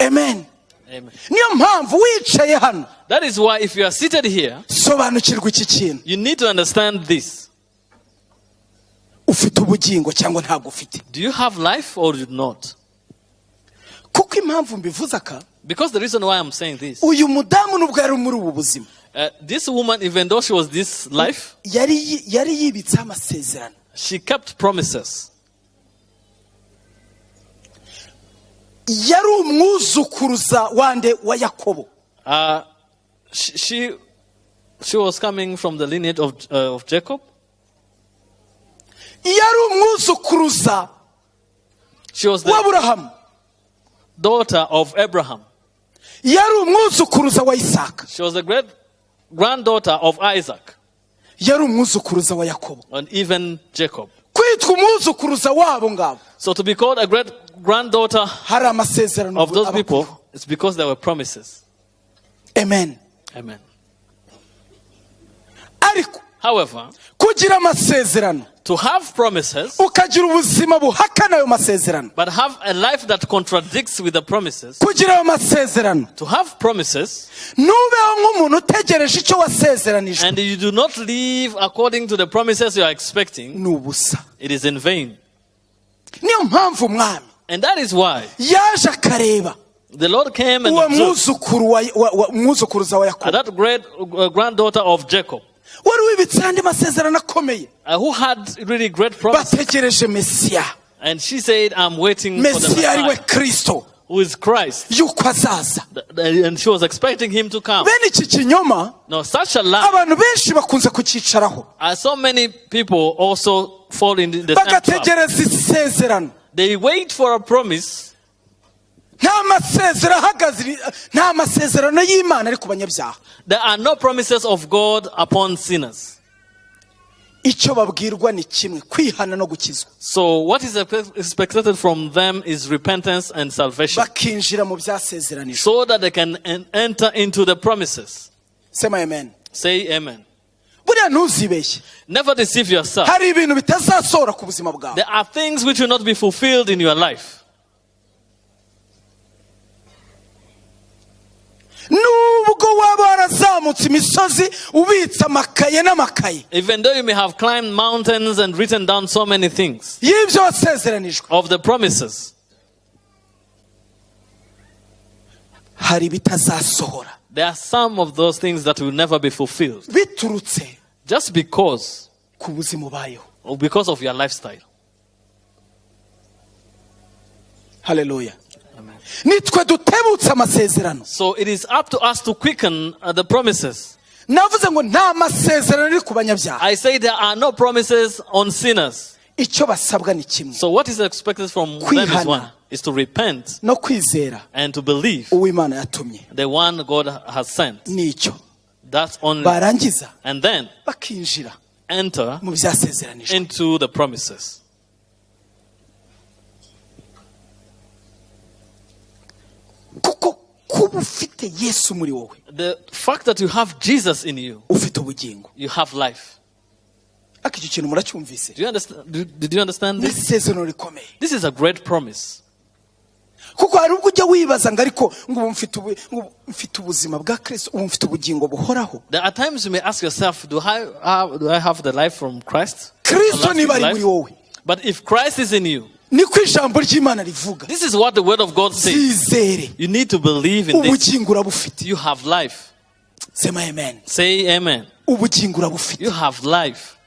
amen. Amen. niyo mpamvu wicaye hano That is why if you are seated here, sobanukirwa iki kintu. you need to understand this. ufite ubugingo cyangwa ntabwo ufite. Do you have life or do you not? kuko impamvu mbivuze aka, Because the reason why I'm saying this, uyu mudamu nubwo yari muri ubu buzima this woman, even though she was this life, yari yibitseho amasezerano. she kept promises. yari umwuzukuruza wande wa Yakobo. She was coming from the lineage of Jacob. yari umwuzukuruza She was the w'Aburahamu. daughter of Abraham. yari umwuzukuruza wa Isaka. She was the great granddaughter of Isaac yari umwuzukuruza wa Yakobo. and even Jacob. kwitwa umwuzukuruza wabo ngabo, So to be called a great granddaughter hari amasezerano of those abakuru. people, it's because there were promises. amen. Amen. ariko However, kugira amasezerano to have promises, ukagira ubuzima buhakana ayo masezerano, but have a life that contradicts with the promises, kugira ayo masezerano to have promises, nubeho nk'umuntu utegereje icyo wasezeranijwe, and you do not live according to the promises you are expecting, ni ubusa. it is in vain. niyo mpamvu umwami And that is why yaje akareba the Lord came and uwo observed mwuzukuruza wa Yakobo, that great granddaughter of Jacob, wari wibitse andi masezerano akomeye, who had really great promises. bategereje Mesiya. And she said, I'm waiting for the Mesiya ariwe Messiah, Kristo, who is Christ. yuko azaza. And she was expecting him to come. bene iki kinyoma Now, such a lie, abantu benshi bakunze kucyicaraho, so many people also fall in the same trap. bagategereza isezerano. They wait for a promise, nta masezerano y'Imana ari ku banyabyaha. there are no promises of God upon sinners. icyo babwirwa ni kimwe, kwihana no gukizwa. So what is expected from them is repentance and salvation, bakinjira mu byasezeranijwe. so that they can enter into the promises. Sema amen. Say amen. Buriya ntuzibeshye, Never deceive yourself. hari ibintu bitazasohora ku buzima bwawe. There are things which will not be fulfilled in your life. Nubwo waba warazamutse imisozi ubitsa amakaye n'amakaye Even though you may have climbed mountains and written down so many things y'ibyo wasezeranijwe, of the promises, hari bitazasohora there are some of those things that will never be fulfilled biturutse just because ku buzima ubayeho. or because of your lifestyle. Haleluya. Nitwe dutebutse amasezerano. So it is up to us to quicken the promises. Navuze ngo nta masezerano ari ku banyabyaha. I say there are no promises on sinners. Icyo basabwa ni kimwe, So what is expected from them is one, is to repent no kwizera and to believe uw'Imana yatumye. the one God has sent. Nicyo That's only. barangiza And then bakinjira enter mu byasezeranijwe. into the promises. Kuko kuba ufite Yesu muri wowe, The fact that you have Jesus in you, ufite ubugingo. you have life. Ariko icyo kintu muracyumvise? Do you understand? Did you understand Ni this? isezerano rikomeye. This is a great promise. Kuko hari ubwo ujya wibaza ngo ariko ngo ubu mfite ubuzima bwa Kristo, ubu mfite ubugingo buhoraho. There are times you may ask yourself, do I have the life from Christ? Kristo A lasting niba ari life? muri wowe, But if Christ is in you, niko ijambo ry'Imana rivuga. this is what the word of God says. Zizere You need to believe in this. ubugingo urabufite. You have life. Sema amen. Say amen. Ubugingo urabufite. You have life.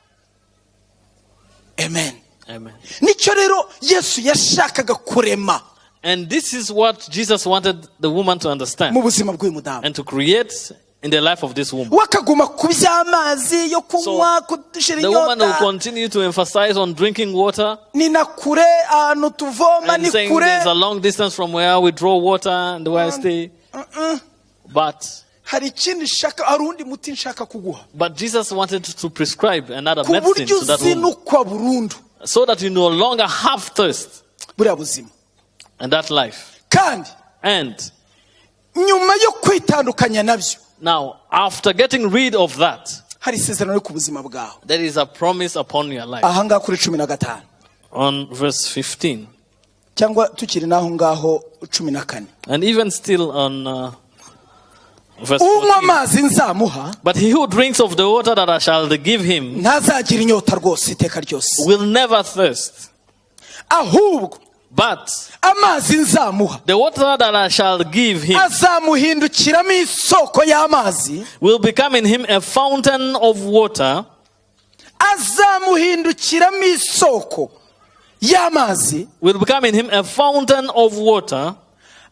Amen. Amen. Nicyo rero Yesu yashakaga kurema And this is what Jesus wanted the woman to understand mu buzima bw'uyu mudamu. and to create in the life of this woman. Wakaguma ku by'amazi yo kunywa, kudushira The woman will inyota. continue to emphasize on drinking water Ni na kure ahantu tuvoma, and ni saying kure. there's a long distance from where we draw water and where I stay. But Hari ikindi nshaka, hari undi muti nshaka kuguha Jesus wanted to prescribe another ku medicine buryo to that woman uzinukwa burundu so that you no longer have thirst buriya buzima. and that life. Kandi And nyuma yo kwitandukanya nabyo, now, after getting rid of that, hari isezerano ryo ku buzima bwawe. there is a promise upon your life. Aha ngaha kuri 15 On verse 15. cyangwa tukiri naho ngaho 14. And even still on verse Unywa 14. amazi nzamuha But he who drinks of the water that I shall give him ntazagira inyota rwose iteka ryose, will never thirst. ahubwo But amazi nzamuha the water that I shall give him azamuhindukiramo isoko y'amazi, will become in him a fountain of water azamuhindukiramo isoko y'amazi will become in him a fountain of water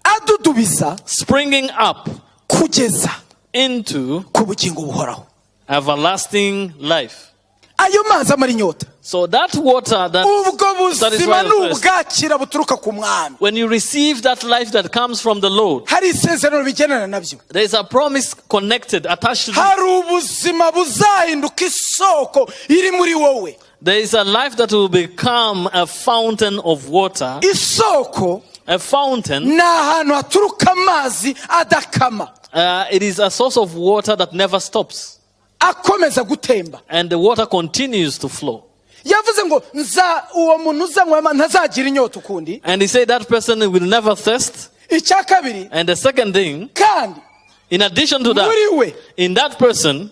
adudubiza springing up kugeza into ku bugingo buhoraho. everlasting life. Ayo mazi amara inyota. So that water that Ubwo satisfies buzima your thirst, n'ubwakira buturuka ku mwami, when you receive that life that comes from the Lord, hari isezerano bigenana nabyo. there is a promise connected, attached to it. Hari ubuzima buzahinduka isoko iri muri wowe. There is a life that will become a fountain of water. Isoko A fountain, ni ahantu haturuka amazi adakama, it is a source of water that never stops. akomeza gutemba. And the water continues to flow. Yavuze ngo uwo muntu uzanywa amazi ntazagira inyota ukundi. And he said that person will never thirst. Icya kabiri, And the second thing, kandi in addition to muri that, we in that person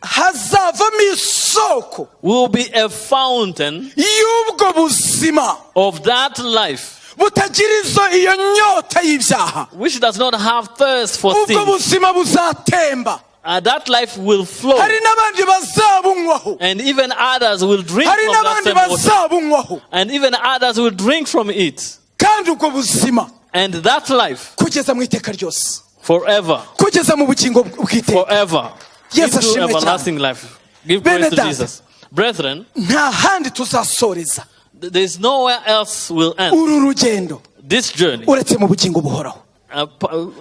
hazavamo isoko will be a fountain y'ubwo buzima of that life, butagira iyo nyota y'ibyaha. which does not have thirst for Ubwo sin. buzima buzatemba. That life will flow. Hari n'abandi bazabunywaho. And even others will drink Hari from that n'abandi same water. bazabunywaho. And even others will drink from it. Kandi ubwo buzima And that life kugeza mu iteka ryose, forever, kugeza mu bugingo bw'iteka. forever, Yes, into ashimwe cyane. everlasting life. Give praise to Bene Jesus. Brethren, Nta handi tuzasoreza there is nowhere else will end uru rugendo this journey uretse mu bugingo buhoraho.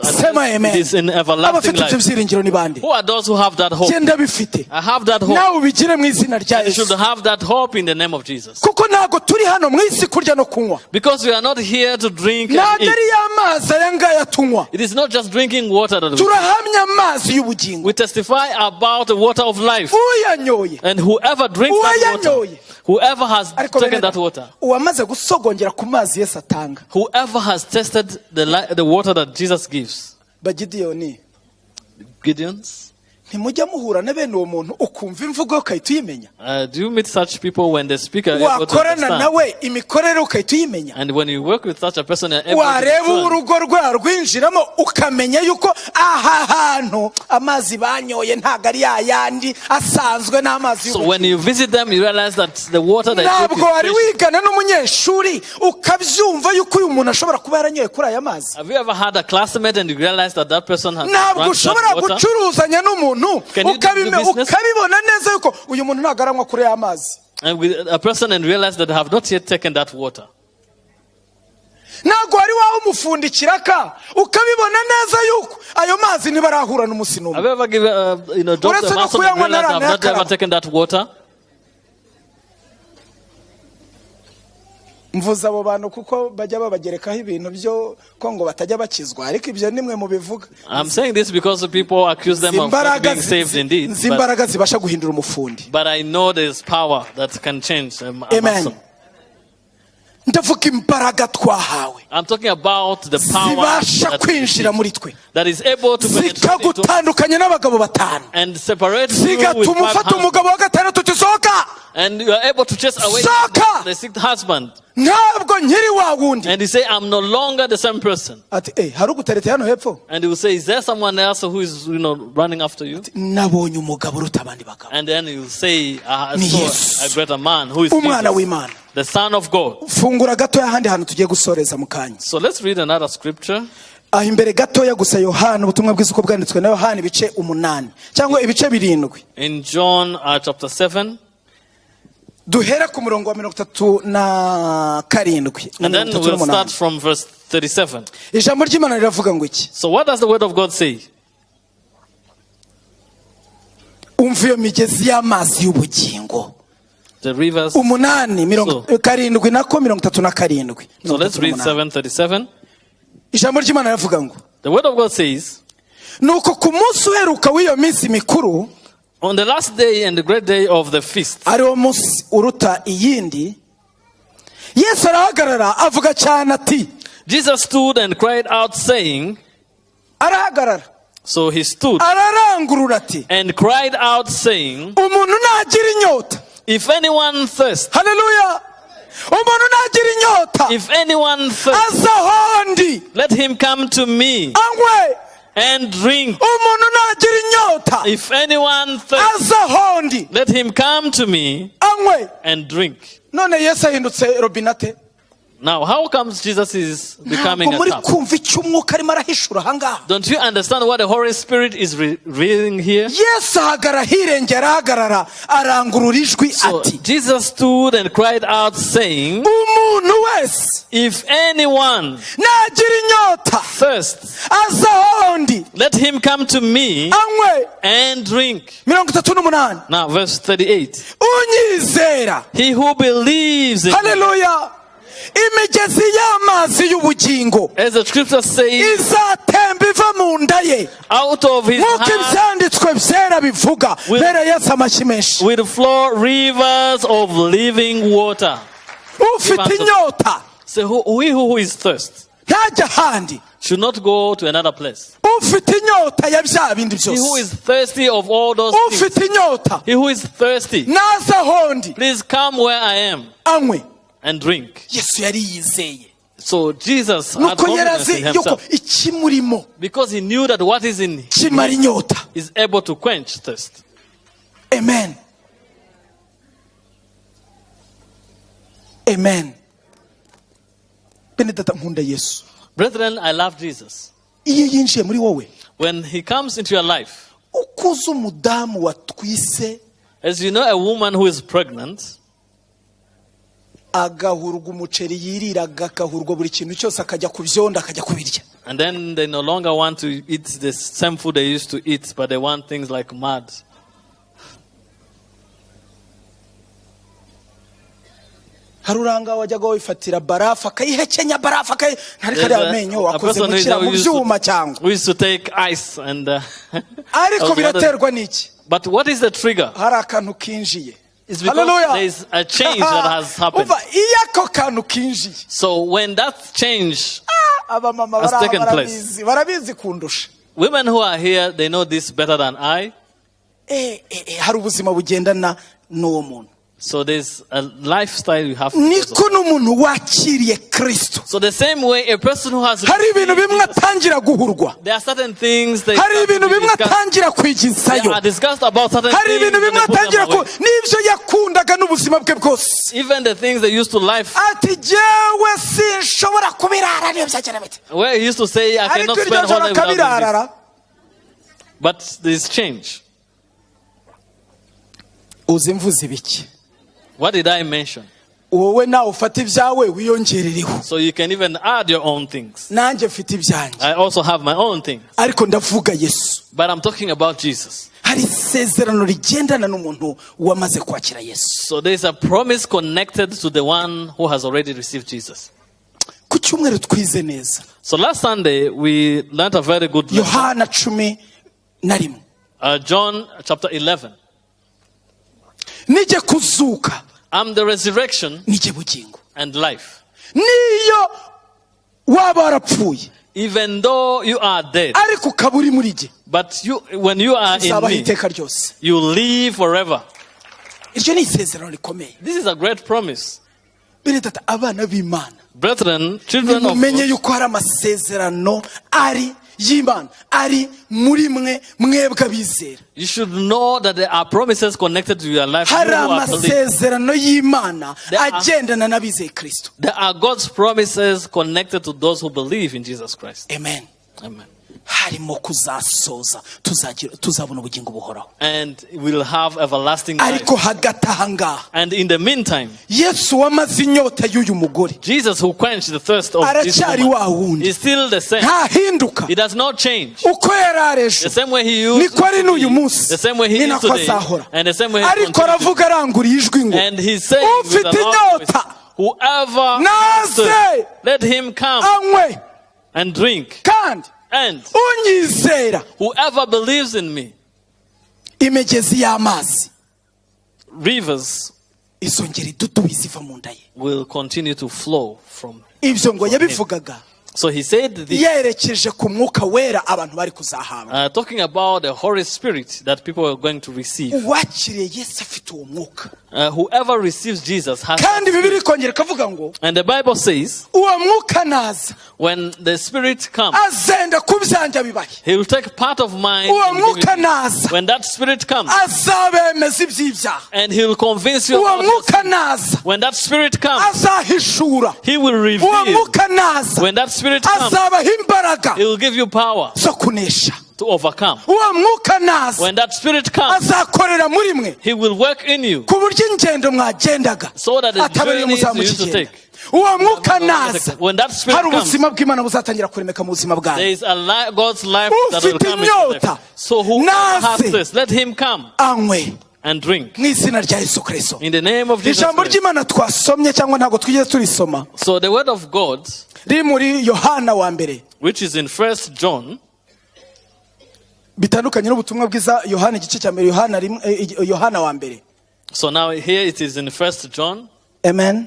Sema It amen. is in everlasting Abafite ibyo life. byiringiro ni bande? Who are those who have that hope? Genda bifite. I have that hope. Nawe ubigire mu izina rya You should Yesu. have that hope in the name of Jesus. Kuko ntago turi hano mu isi kurya no kunywa. Because we are not here to drink and Ntabwo eat. ari y'amazi aya ngaya tunywa. It is not just drinking water that we Turahamya amazi y'ubugingo. We testify about the water of life. Uyanyoye. And whoever drinks that water, whoever has Ariko taken bene, that water, uwamaze gusogongera ku mazi Yesu atanga. whoever has tested the water that Jesus gives. Bagidiyoni, Gideons, ntimujya muhura na bene uwo muntu ukumva imvugo ukahita uyimenya. do you meet such people when the speaker is able to Wakorana understand? nawe imikorere ukahita uyimenya. And when you work with such a person, you're able to Wareba discern. urugo rwa rwinjiramo ukamenya yuko aha hantu amazi banyoye ntago ari yayandi asanzwe n'amazi So when you visit them, you realize that the water they drink ntabwo wari is fresh. wigana n'umunyeshuri ukabyumva yuko uyu muntu ashobora kuba yaranyoye kuri aya mazi. Have you ever had a classmate and you realize that that person has Ntabwo drunk ushobora that water? gucuruzanya n'umuntu Can you do business? ukabibona neza yuko uyu muntu ntago aranywa kuri aya mazi. And with a person and realize that they have not yet taken that water. Ntabwo wari wawumufundikira ka ukabibona neza yuko ayo mazi ntibarahura n'umunsi n'umwe. Have you ever given dropped Uretse a no person and kuyanywa realized they have not ntaranayakara. ever taken that water? Mvuza abo bantu kuko bajya babagerekaho ibintu byo ko ngo batajya bakizwa, ariko ibyo nimwe mu bivuga. I'm saying this because the people accuse them of not being saved indeed. Imbaraga zibasha guhindura umufundi. But I know there's power that can change a Amen. mason. Ndavuga imbaraga twahawe I'm talking about the power zibasha kwinjira muri twe that is able to penetrate into zikagutandukanya n'abagabo batanu and separate you with zigatuma five ufata husbands. umugabo wa gatandatu tusohoka. And you are able to chase away Soka! the sixth husband. Ntabwo nkiri wa wundi. And he say, I'm no longer the same person. Ati hari ugutereta hano hepfo. And he will say, is there someone else who is running after you? Nabonye umugabo uruta abandi bagabo. And then he will say, I Ni saw Yesu. a greater man who is Umwana Jesus, w'Imana. the Son of God. Fungura gatoya ahandi hantu tugiye gusoreza mu kanya. So let's read another scripture. Aho imbere gatoya gusa Yohana, ubutumwa bwiza uko bwanditswe na Yohana ibice 8 cyangwa ibice 7. In John chapter 7. Duhera ku murongo wa 37. And then we'll start from verse 37. Ijambo ry'Imana riravuga ngo iki? So what does the word of God say? Umva iyo migezi y'amazi y'ubugingo. The rivers. 8:37. So let's read 7:37. Ijambo ry'Imana riravuga ngo The word of God says, nuko ku munsi uheruka w'iyo minsi mikuru, on the last day and the great day of the feast, ariwo munsi uruta iyindi, Yesu arahagarara avuga cyane ati, Jesus stood and cried out saying, arahagarara so he stood ararangurura ati, and cried out saying, umuntu nagira inyota. if anyone thirsts, Haleluya. Umuntu nagira inyota, if anyone thirsts, aza hondi let him come to me anywe. and drink. Umuntu nagira inyota, If anyone thirsts, aza hondi let him come to me anywe. and drink. None Yesu ahindutse robinate. Now, how comes Jesus is becoming Ntabwo a muri tap? kumva icyo umwuka arimo arahishura ahangaha. Don't you understand what the Holy Spirit is revealing here? Yesu ahagarara hirengera, arahagarara arangurura ijwi So ati, Jesus stood and cried out saying, umuntu wese if anyone nagira inyota thirsts, aza hondi let him come to me anywe. and drink. 38. Now, verse 38. Unyizera, He who believes in me, haleluya, imigezi y'amazi y'ubugingo as the scripture says, izatemba iva mu nda ye, out of his nk'uko heart ibyanditswe byera bivuga. Will- Mbere Yesu amashyi menshi. will flow rivers of living water. Ufite inyota So he who is thirst ntajya ahandi. should not go to another place. Ufite inyota ya bya bindi He who byose, is thirsty of all those things, ufite inyota he who is thirsty, naza hondi please come where I am anywe. and drink. Yesu yari yizeye So Jesus had nuko yari confidence azi in yuko himself ikimurimo because he knew that what is in him kimara inyota. is able to quench thirst. Amen. Amen. Bene data nkunda Yesu. Brethren, I love Jesus. Iyo yinjiye muri wowe, When he comes into your life, ukuze umudamu watwise as you know, a woman who is pregnant, agahurwa umuceri yiriraga, agahurwa buri kintu cyose, akajya kubyonda, akajya kubirya. And then they no longer want to eat the same food they used to eat, but they want things like mud. haruranga wajyaga wifatira barafu akayihekenya barafu ntariko ari amenyo wakoze gukira mu byuma cyangwa we used to take ice and ariko biraterwa n'iki. But what is the trigger? hari akantu kinjiye. It's because there is a change that has happened. iyo ako kantu kinjiye, So when that change abamama has taken place, barabizi kundusha. women who are here, they know this better than I. hari ubuzima bugendana n'uwo muntu. So there's a lifestyle you have to niko n'umuntu wakiriye Kristo. So the same way a person who has hari ibintu bimwe atangira guhurwa, there are certain things they hari ibintu bimwe atangira kwigizayo, are discussed about certain hari ibintu things bimwe atangira n'ibyo yakundaga n'ubuzima bwe bwose. even the things they used to life, ati jewe sinshobora kubirara niyo byagera bite, where he used to say I cannot spend whole day without doing this. But there's change. uzi mvuze ibiki? What did I mention? wowe nawe ufata ibyawe wiyongerereho. So you can even add your own things. nanjye mfite ibyanjye, I also have my own things. ariko ndavuga Yesu. But I'm talking about Jesus. hari isezerano rigendana n'umuntu wamaze kwakira Yesu. So there's a promise connected to the one who has already received Jesus. ku cyumweru twize neza So last Sunday we learned a very good lesson. Yohana 11. John chapter 11. nijye kuzuka, I'm the resurrection nijye bugingo. and life. niyo waba warapfuye, Even though you are dead, ariko ukaba uri muri jye, but when you are in uzabaho me, iteka ryose. you live forever. iryo ni isezerano rikomeye. This is a great promise. bene data, abana b'Imana, Brethren, children of mumenye God, yuko hari amasezerano ari y'Imana ari muri mwe mwebwe abizera. you should know that there are promises connected to your life. hari You who are believers. amasezerano y'Imana There are- agendana n'abizeye Kristo. There are God's promises connected to those who believe in Jesus Christ. Amen. Amen. harimo kuzasoza tuzabona ubugingo buhoraho. And we'll have everlasting life. ariko hagati aha ngaha, And in the meantime, Yesu wamaze inyota y'uyu mugore Jesus who quenched the thirst of this aracyari woman wa wundi, is still the same. ntahinduka. He does not change. uko yari ari The ejo same way he used niko ari to n'uyu be, munsi, the same way he ni is nako today, azahora. and the same way he ariko continues. aravuga aranguriye ijwi ngo, And he's saying with ufite a loud voice, inyota whoever naze thirsts, let him come anywe, and drink. kandi And unyizera whoever believes in me, imigezi y'amazi rivers izongera idudubiza iva mu nda ye. will continue to flow from. ibyo ngo yabivugaga So he said this, yerekeje ku mwuka wera abantu bari kuzahabwa. talking about the Holy Spirit that people are going to receive. uwakiriye Yesu afite uwo mwuka, Whoever receives Jesus has. kandi bibiri ikongera ikavuga ngo And the Bible says, uwo mwuka naza when the Spirit comes, azenda ku byanjye abibahe. he will take part of mine. uwo and give it mwuka to you. naza When that Spirit comes, azabemeza iby'ibyaha. and he will convince you uwo about your mwuka sin. naza When that Spirit comes, azahishura. he will uwo reveal. mwuka naza When that Spirit comes, azabaha imbaraga he will give you power zo kunesha. to overcome. uwo mwuka naza When that Spirit comes, azakorera muri mwe he will work in you ku buryo ingendo mwagendaga so that the atabari journeys you used to muzamukigenda. take. uwo mwuka naza When that Spirit hari comes, ubuzima bw'Imana buzatangira kuremeka mu buzima there bwanyu. is a God's life that will ufite come into your inyota life. So whoever has naze this, let him come anywe and drink. mu izina rya Yesu Kristo. In the name of Jesus ijambo Christ. ry'Imana twasomye cyangwa ntabwo twigeze turisoma So the word of God, riri muri Yohana wa mbere, which is in 1 John, bitandukanye n'ubutumwa bwiza Yohana igice cya mbere, Yohana wa mbere. so now here it is in 1 John Amen.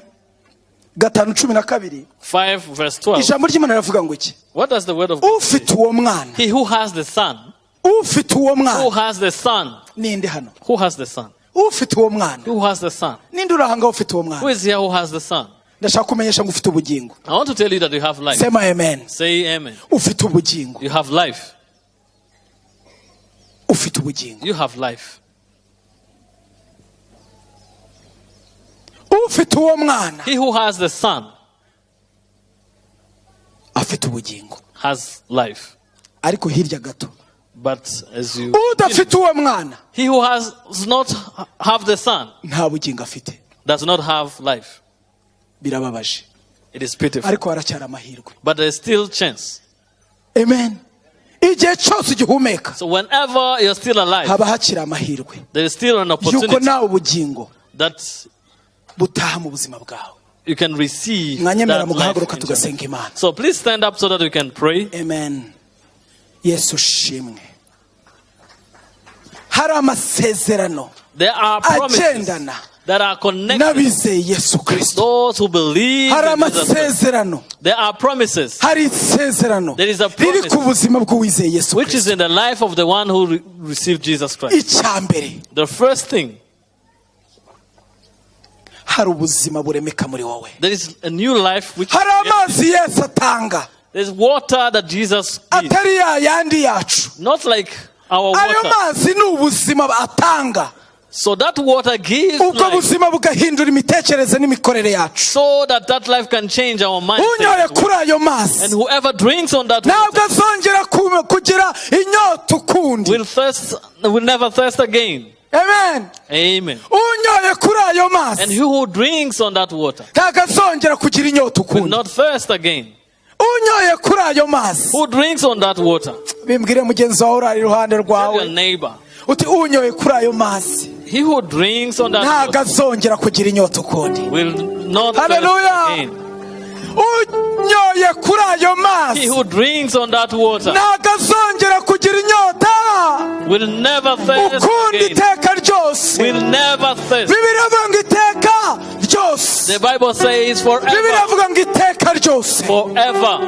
5:12. 5 verse 12. ijambo ry'Imana riravuga ngo iki? What does the word of God say? ufite uwo mwana, He who has the Son, ufite uwo who mwana has the Son, ninde hano? who has the Son, ufite uwo mwana who has the Son, ninde urahanga ufite uwo who mwana? is here who has the Son? ndashaka kumenyesha ngo ufite ubugingo. I want to tell you that you have life. Sema amen. Say amen. ufite ubugingo, You have life. ufite ubugingo. You have life. ufite uwo mwana He who has the Son afite ubugingo. has life. ariko hirya gato, But as you, udafite uwo mwana he who has not have the Son nta bugingo afite. does not have life. Birababaje, It is pitiful. ariko haracyari amahirwe. But there is still chance. Amen. Igihe cyose ugihumeka So whenever you're still alive, haba hakiri amahirwe there is still an yuko opportunity nawe ubugingo that butaha mu buzima bwawe. you can receive Mwanyemera that life. mugahaguruka into tugasenga you. Imana. So please stand up so that we can pray. Amen. Yesu shimwe. Hari amasezerano There are promises agendana that are connected n'abizeye Yesu to Kristo. those who believe Hari in Jesus Christ. amasezerano, There are promises hari isezerano There is a riri promise ku buzima bw'uwizeye Yesu which is Kristo. in the life of the one who received Jesus Christ. Icyambere, The first thing, hari ubuzima buremeka muri wowe. there is a new life which Hari amazi Yesu atanga there's water that Jesus gives. atari ya yandi yacu. Not like our Ayo water. mazi ni ubuzima atanga. So that water gives Ubwo life buzima bugahindura imitekerereze n'imikorere yacu. so that that life can change our Unyoye mindset. kuri ayo And mazi whoever drinks on that ntabwo water azongera kugira inyota ukundi. will never thirst again. Amen. Amen. Unyoye kuri ayo And mazi he who drinks on that water ntabwo azongera kugira inyota will ukundi. not thirst again. Unyoye kuri ayo mazi, Who drinks on that water? bimbwire mugenzi wawe urari iruhande Tell your rwawe neighbor. uti unyoye kuri ayo mazi He who drinks on that ntabwo water azongera kugira inyota ukundi. will not thirst Hallelujah. again. Unyoye kuri ayo He mazi who drinks on that water ntabwo azongera kugira inyota will never thirst ukundi again. iteka ryose. Will never thirst. Bibiri avuga ngo iteka ryose. The Bible says Bibiri forever. avuga ngo iteka ryose. Forever.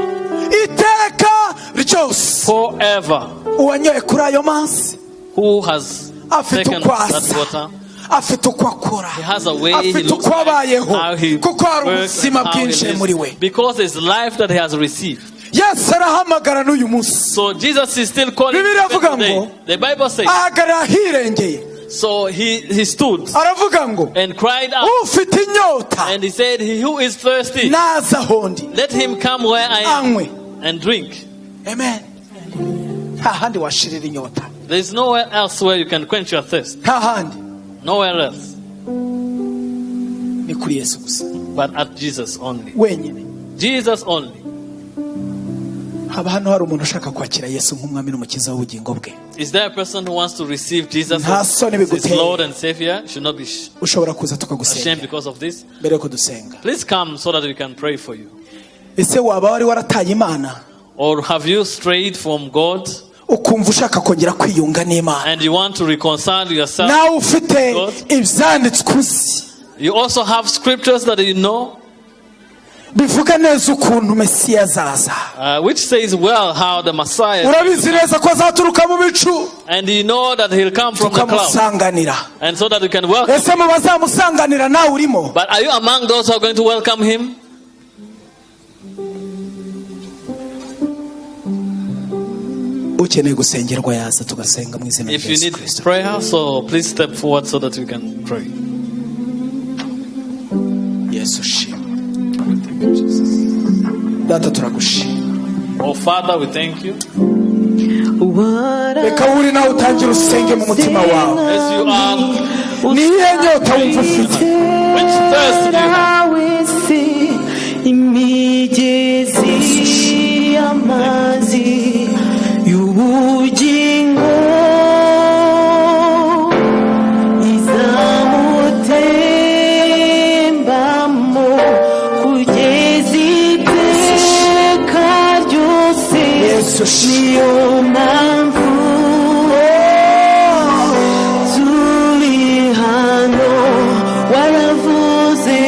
Iteka ryose. Forever. Uwanyoye kuri ayo mazi Who has afite taken uko that asa, water? afite uko akora, He has a way he afite looks uko like, abayeho, how he kuko hari works, ubuzima how he bwinjiye muri we. lives, because it's life that he has received. Yesu arahamagara n'uyu munsi. So Jesus is still calling Bibiri even avuga today. ngo, The Bible says, ahagarara ahirengeye, so he stood aravuga ngo and cried out, ufite inyota and he said, he who is thirsty, naza ahondi let him come where I am anywe. and drink. Amen. Nta handi washirira inyota, There is nowhere else where you can quench your thirst. nta handi, Nowhere else ni kuri Yesu gusa but at Jesus only. wenyine. Jesus only. Haba hano hari umuntu ushaka kwakira Yesu nk'umwami n'umukiza w'ubugingo bwe. Is there a person who wants to receive Jesus Nta as soni his biguteye. Lord and Savior? Should not be Ushobora kuza ashamed tukagusengera because of this. mbere yuko dusenga. Please come so that we can pray for you. Ese waba wari warataye Imana Or have you strayed from God ukumva ushaka kongera kwiyunga n'Imana? and you want to reconcile yourself? Nawe ufite God. ibyanditswe uzi You also have scriptures that you know, bivuga neza ukuntu Mesiya azaza. which says well how the Messiah, Urabizi neza ko azaturuka mu bicu and you know that he'll come from the cloud, tukamusanganira. and so that you can welcome. Ese mu bazamusanganira nawe urimo? But are you among those who are going to welcome him? Ukeneye gusengerwa yaza tugasenga mu izina If rya you Yesu need Kristo. prayer, so please step forward so that we can pray. Yesu shimwe. Data turagushima. Oh Father, we thank you. Reka uri nawe utangire usenge mu mutima wawe. As you are, Ni iyihe nyota wumva ufite? which thirst do you have? imigezi y'amazi y'ubugingo izamutembamo kugeza iteka ryose. Yesu shimwe. Niyo mpamvu turi hano. Waravuze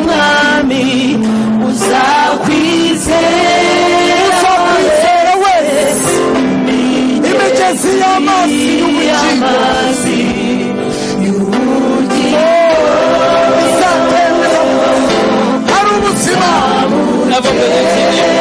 mwami uzakwizera wese. Imigezi y'amazi y'ubugingo y'ubugingo hari ubuzima. Never believe in you.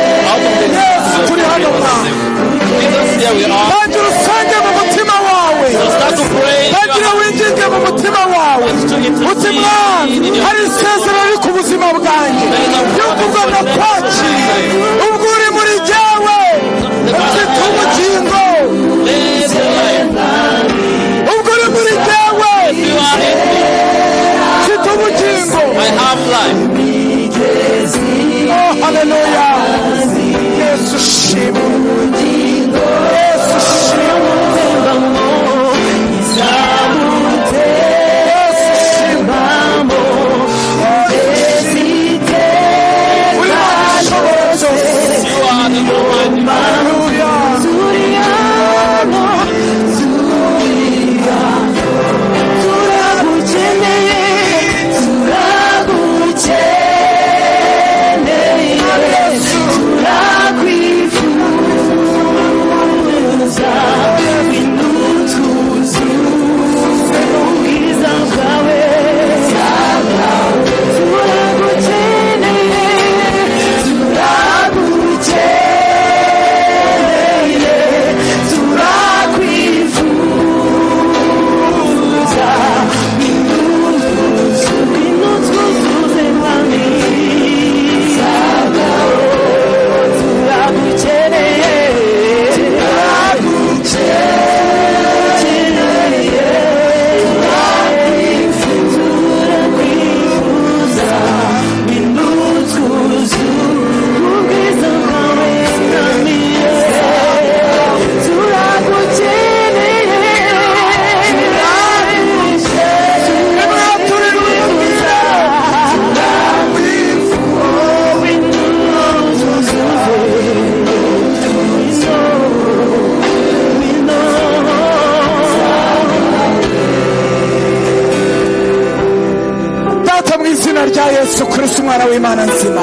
w'Imana nzima.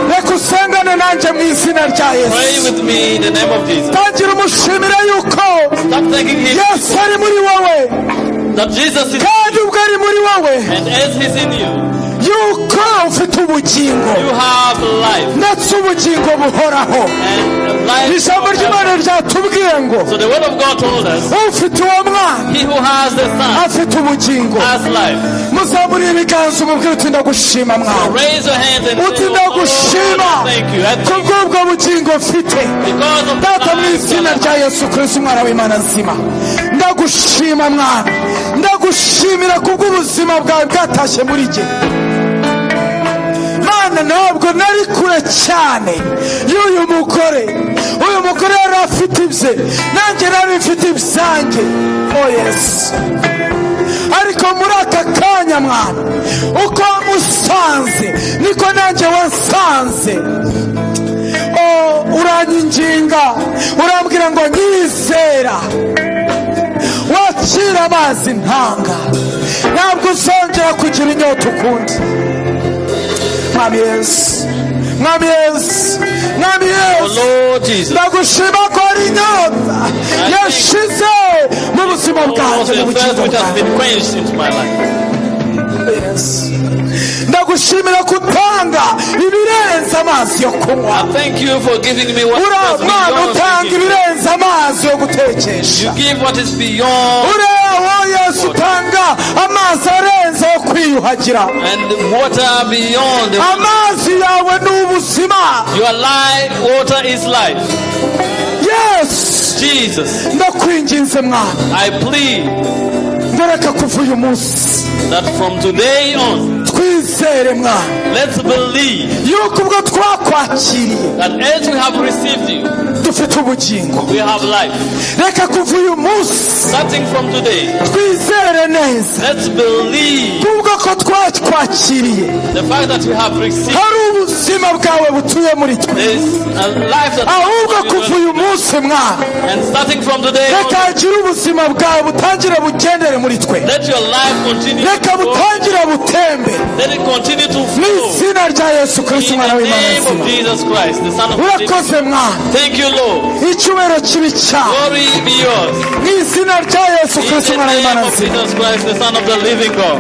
Reka usengane nanjye mu izina rya Pray Yesu. with me in the name of Jesus. Tangira umushimira yuko Stop thanking Him Yesu ari muri wowe that Jesus is kandi ubwo ari muri wowe and as He's in you, yuko ufite ubugingo you have life ndetse ubugingo buhoraho. and life. Ijambo ry'Imana ryatubwiye ngo So the word of God told us, ufite uwo mwana he who has the Son afite ubugingo. has life. Muzamure ibiganza umubwire uti ndagushima mwana, Raise your hands and uti say, "Oh, ndagushima Lord, thank you. I thank you kubw'ubwo bugingo mfite because of data mu the izina life rya Yesu Kristo umwana w'Imana nzima. Ndagushima mwana, ndagushimira kubw'ubuzima bwawe bwatashye muri jye Mana. Ntabwo nari kure cyane y'uyu mugore. Uyu mugore yari afite ibye, nanjye nari mfite ibyanjye. Oh yes. Ariko muri aka kanya mwana, uko wamusanze niko nanjye wansanze. Uranyinginga, urambwira ngo nyizera wakira amazi ntanga, ntabwo uzongera kugira inyota ukundi. Mwami Yesu, Mwami Yesu, Mwami Oh Yesu, Lord Jesus. ndagushima ko ari inyota yashize mu buzima Oh, bwanjye, mu the thirst bugingo which has bwanjye. been quenched into my life. Yes. Ndagushimira kutanga ibirenze amazi yo kunywa. I thank you for giving me what Uriya is mwana beyond utanga thinking. ibirenze amazi yo gutekesha. You give what is beyond, Uriya Yesu utanga amazi arenze yo kwiyuhagira. and the water beyond. Amazi yawe ni ubuzima. Your life, water is life. Yes. Jesus, Ndakwinginze mwana, I plead ndoreka kuva uyu munsi that from today on, twizere mwana let's believe yuko ubwo twakwakiriye that as we have received you, dufite ubugingo. we have life. Reka kuva uyu munsi Starting from today, twizere neza let's believe kubwo ko twakwakiriye the fact that we have received hari ubuzima bwawe butuye muri twe. this life that Ahubwo kuva uyu munsi mwana, and starting from today on, reka hagire ubuzima bwawe butangire bugendere muri twe. let your life continue Reka to grow. butangire butembe Let it continue to mu flow. izina rya Yesu Kristo In umwana the w'Imana name of nzima. Jesus Christ, the Son of God. Urakoze mwana, Thank you, Lord. icyubahiro kibi cyawe Glory be yours. mu izina rya Yesu In Kristo the umwana name w'Imana of nzima. Jesus Christ, the Son of the living God.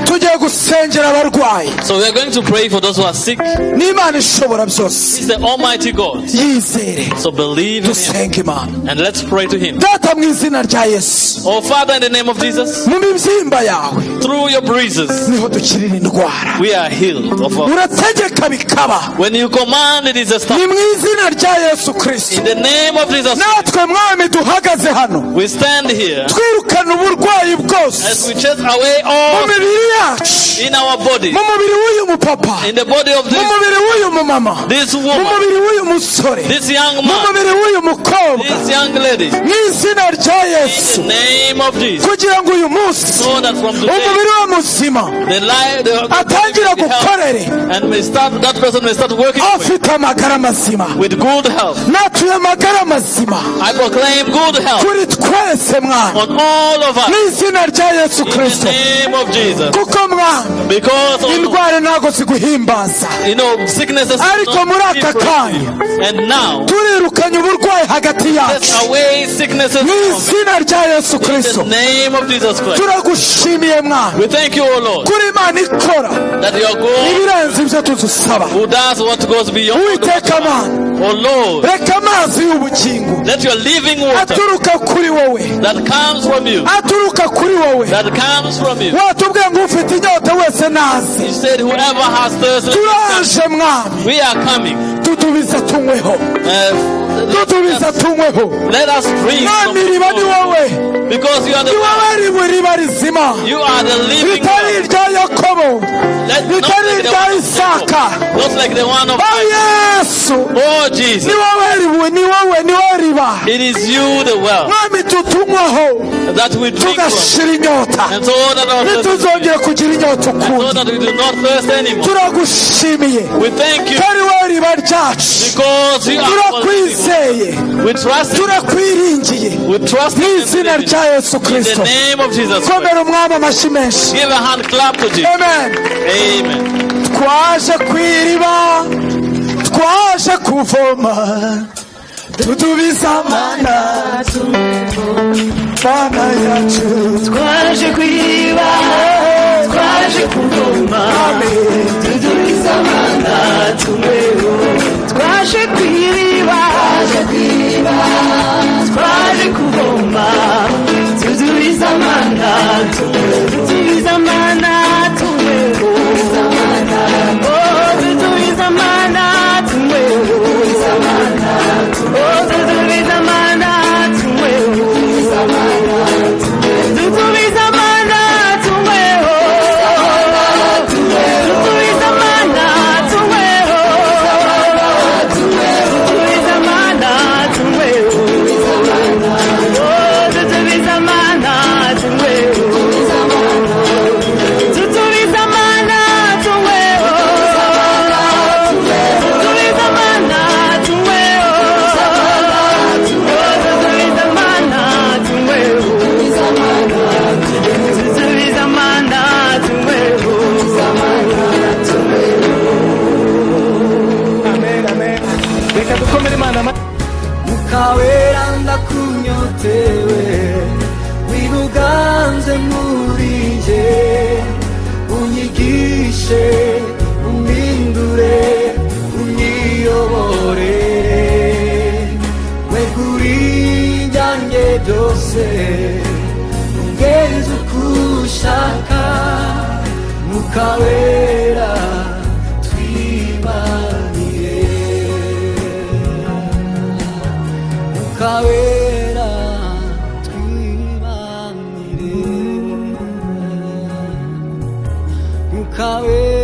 Tugiye gusengera abarwayi. So we are going to pray for those who are sick. N'Imana ishobora byose. He's the Almighty God. Yizere So believe in Him dusenge Imana. and let's pray to Him. Data mu izina rya Yesu, Oh Father, in the name of Jesus, mu mibyimba yawe through your bruises, niho dukirira indwara. we are healed of all. Urategeka bikaba When you command, it is ni established. mu izina rya Yesu Kristo. In the name of Jesus, Natwe mwami duhagaze hano we stand here twirukana uburwayi as bwose we chase away mu all mibiri yacu, in our body, mu mubiri w'uyu mupapa, in the body of mu mubiri w'uyu mumama, this mu woman, mubiri w'uyu musore, this young mu man, mubiri w'uyu mukobwa, this young lady. mu izina rya In Yesu, the name of Jesus, kugira ngo uyu munsi so that from today umubiri we muzima the life atangire gukorere and may start, that person may start working afite amagara mazima. with good health. Natuye amagara mazima I proclaim good health kuri twese mwana on all of mu us izina rya Yesu in the Kristo, name of Jesus, kuko mwana because of, indwara ntabwo ziguhimbaza. sicknesses is Ariko not muri aka different. kanya And now turirukanye uburwayi hagati take yacu away sicknesses mu from izina rya Yesu in Kristo. the name of Jesus Christ. Turagushimiye mwana We thank you, O Lord, kuri Imana ikora that you are God ibirenze ibyo tuzusaba. who does what goes beyond. Uwiteka mana, Oh Lord, reka amazi y'ubugingo let your living water aturuka kuri wowe, that comes from you, aturuka kuri wowe. that comes from you. Watubwiye ngo ufite inyota wese naze. You said whoever has thirst, Turaje mwami, we are coming. tutubiza tunyweho, tutubiza tunyweho. Let us drink from Mwami iriba ni the wowe, because you are ni the wowe ribu riba rizima, you are the living ritari God. irya Yakobo, Not ritari like the irya one of Isaka. Jacob, not like the one of Oh Yesu, Oh ni Jesus. wowe ribu, ni wowe iriba It is you, the well, mwami tutunywaho that we drink from. tugashira inyota And so that our thirst is ntituzongere kugira inyota and so ukundi. that we do not thirst anymore. Turagushimiye We thank you ko ari wowe riba ryacu. because you are our living. Turakwizeye, We trust you. turakwiringiye We trust mu you izina in rya Yesu the Kristo. name of Jesus Christ. Komera umwami amashyi menshi. Give a hand clap to Jesus. Amen. Amen. Twaje kwiriba, twaje kuvoma, tudubiza mana yacu. Twaje kwiriba, twaje kuvoma, tudubiza mana tunyweho. Twaje kwiriba, twaje kuvoma, tudubiza mana tunyweho. Tudubiza mana tunyweho. Oh, tudubiza mana tunyweho. Oh, tudubiza mana tunyweho. Tudubiza mana tunyweho. Tudubiza mana tunyweho. Tudubiza mana tunyweho. Oh, tudubiza mana tunyweho. Tudubiza mana tunyweho. Tudubiza mana tunyweho. Tudubiza mana tunyweho. Tudubiza mana tunyweho. Amen, amen. Reka dukomere Imana amashyi. Mukawera ndakunyotewe, wiruganze muri nje, unyigishe, umpindure, unyiyobore, weguri ibyanjye byose, ungenze uko ushaka, Mukawera twibanire. Mukawera twibanire. Mukawera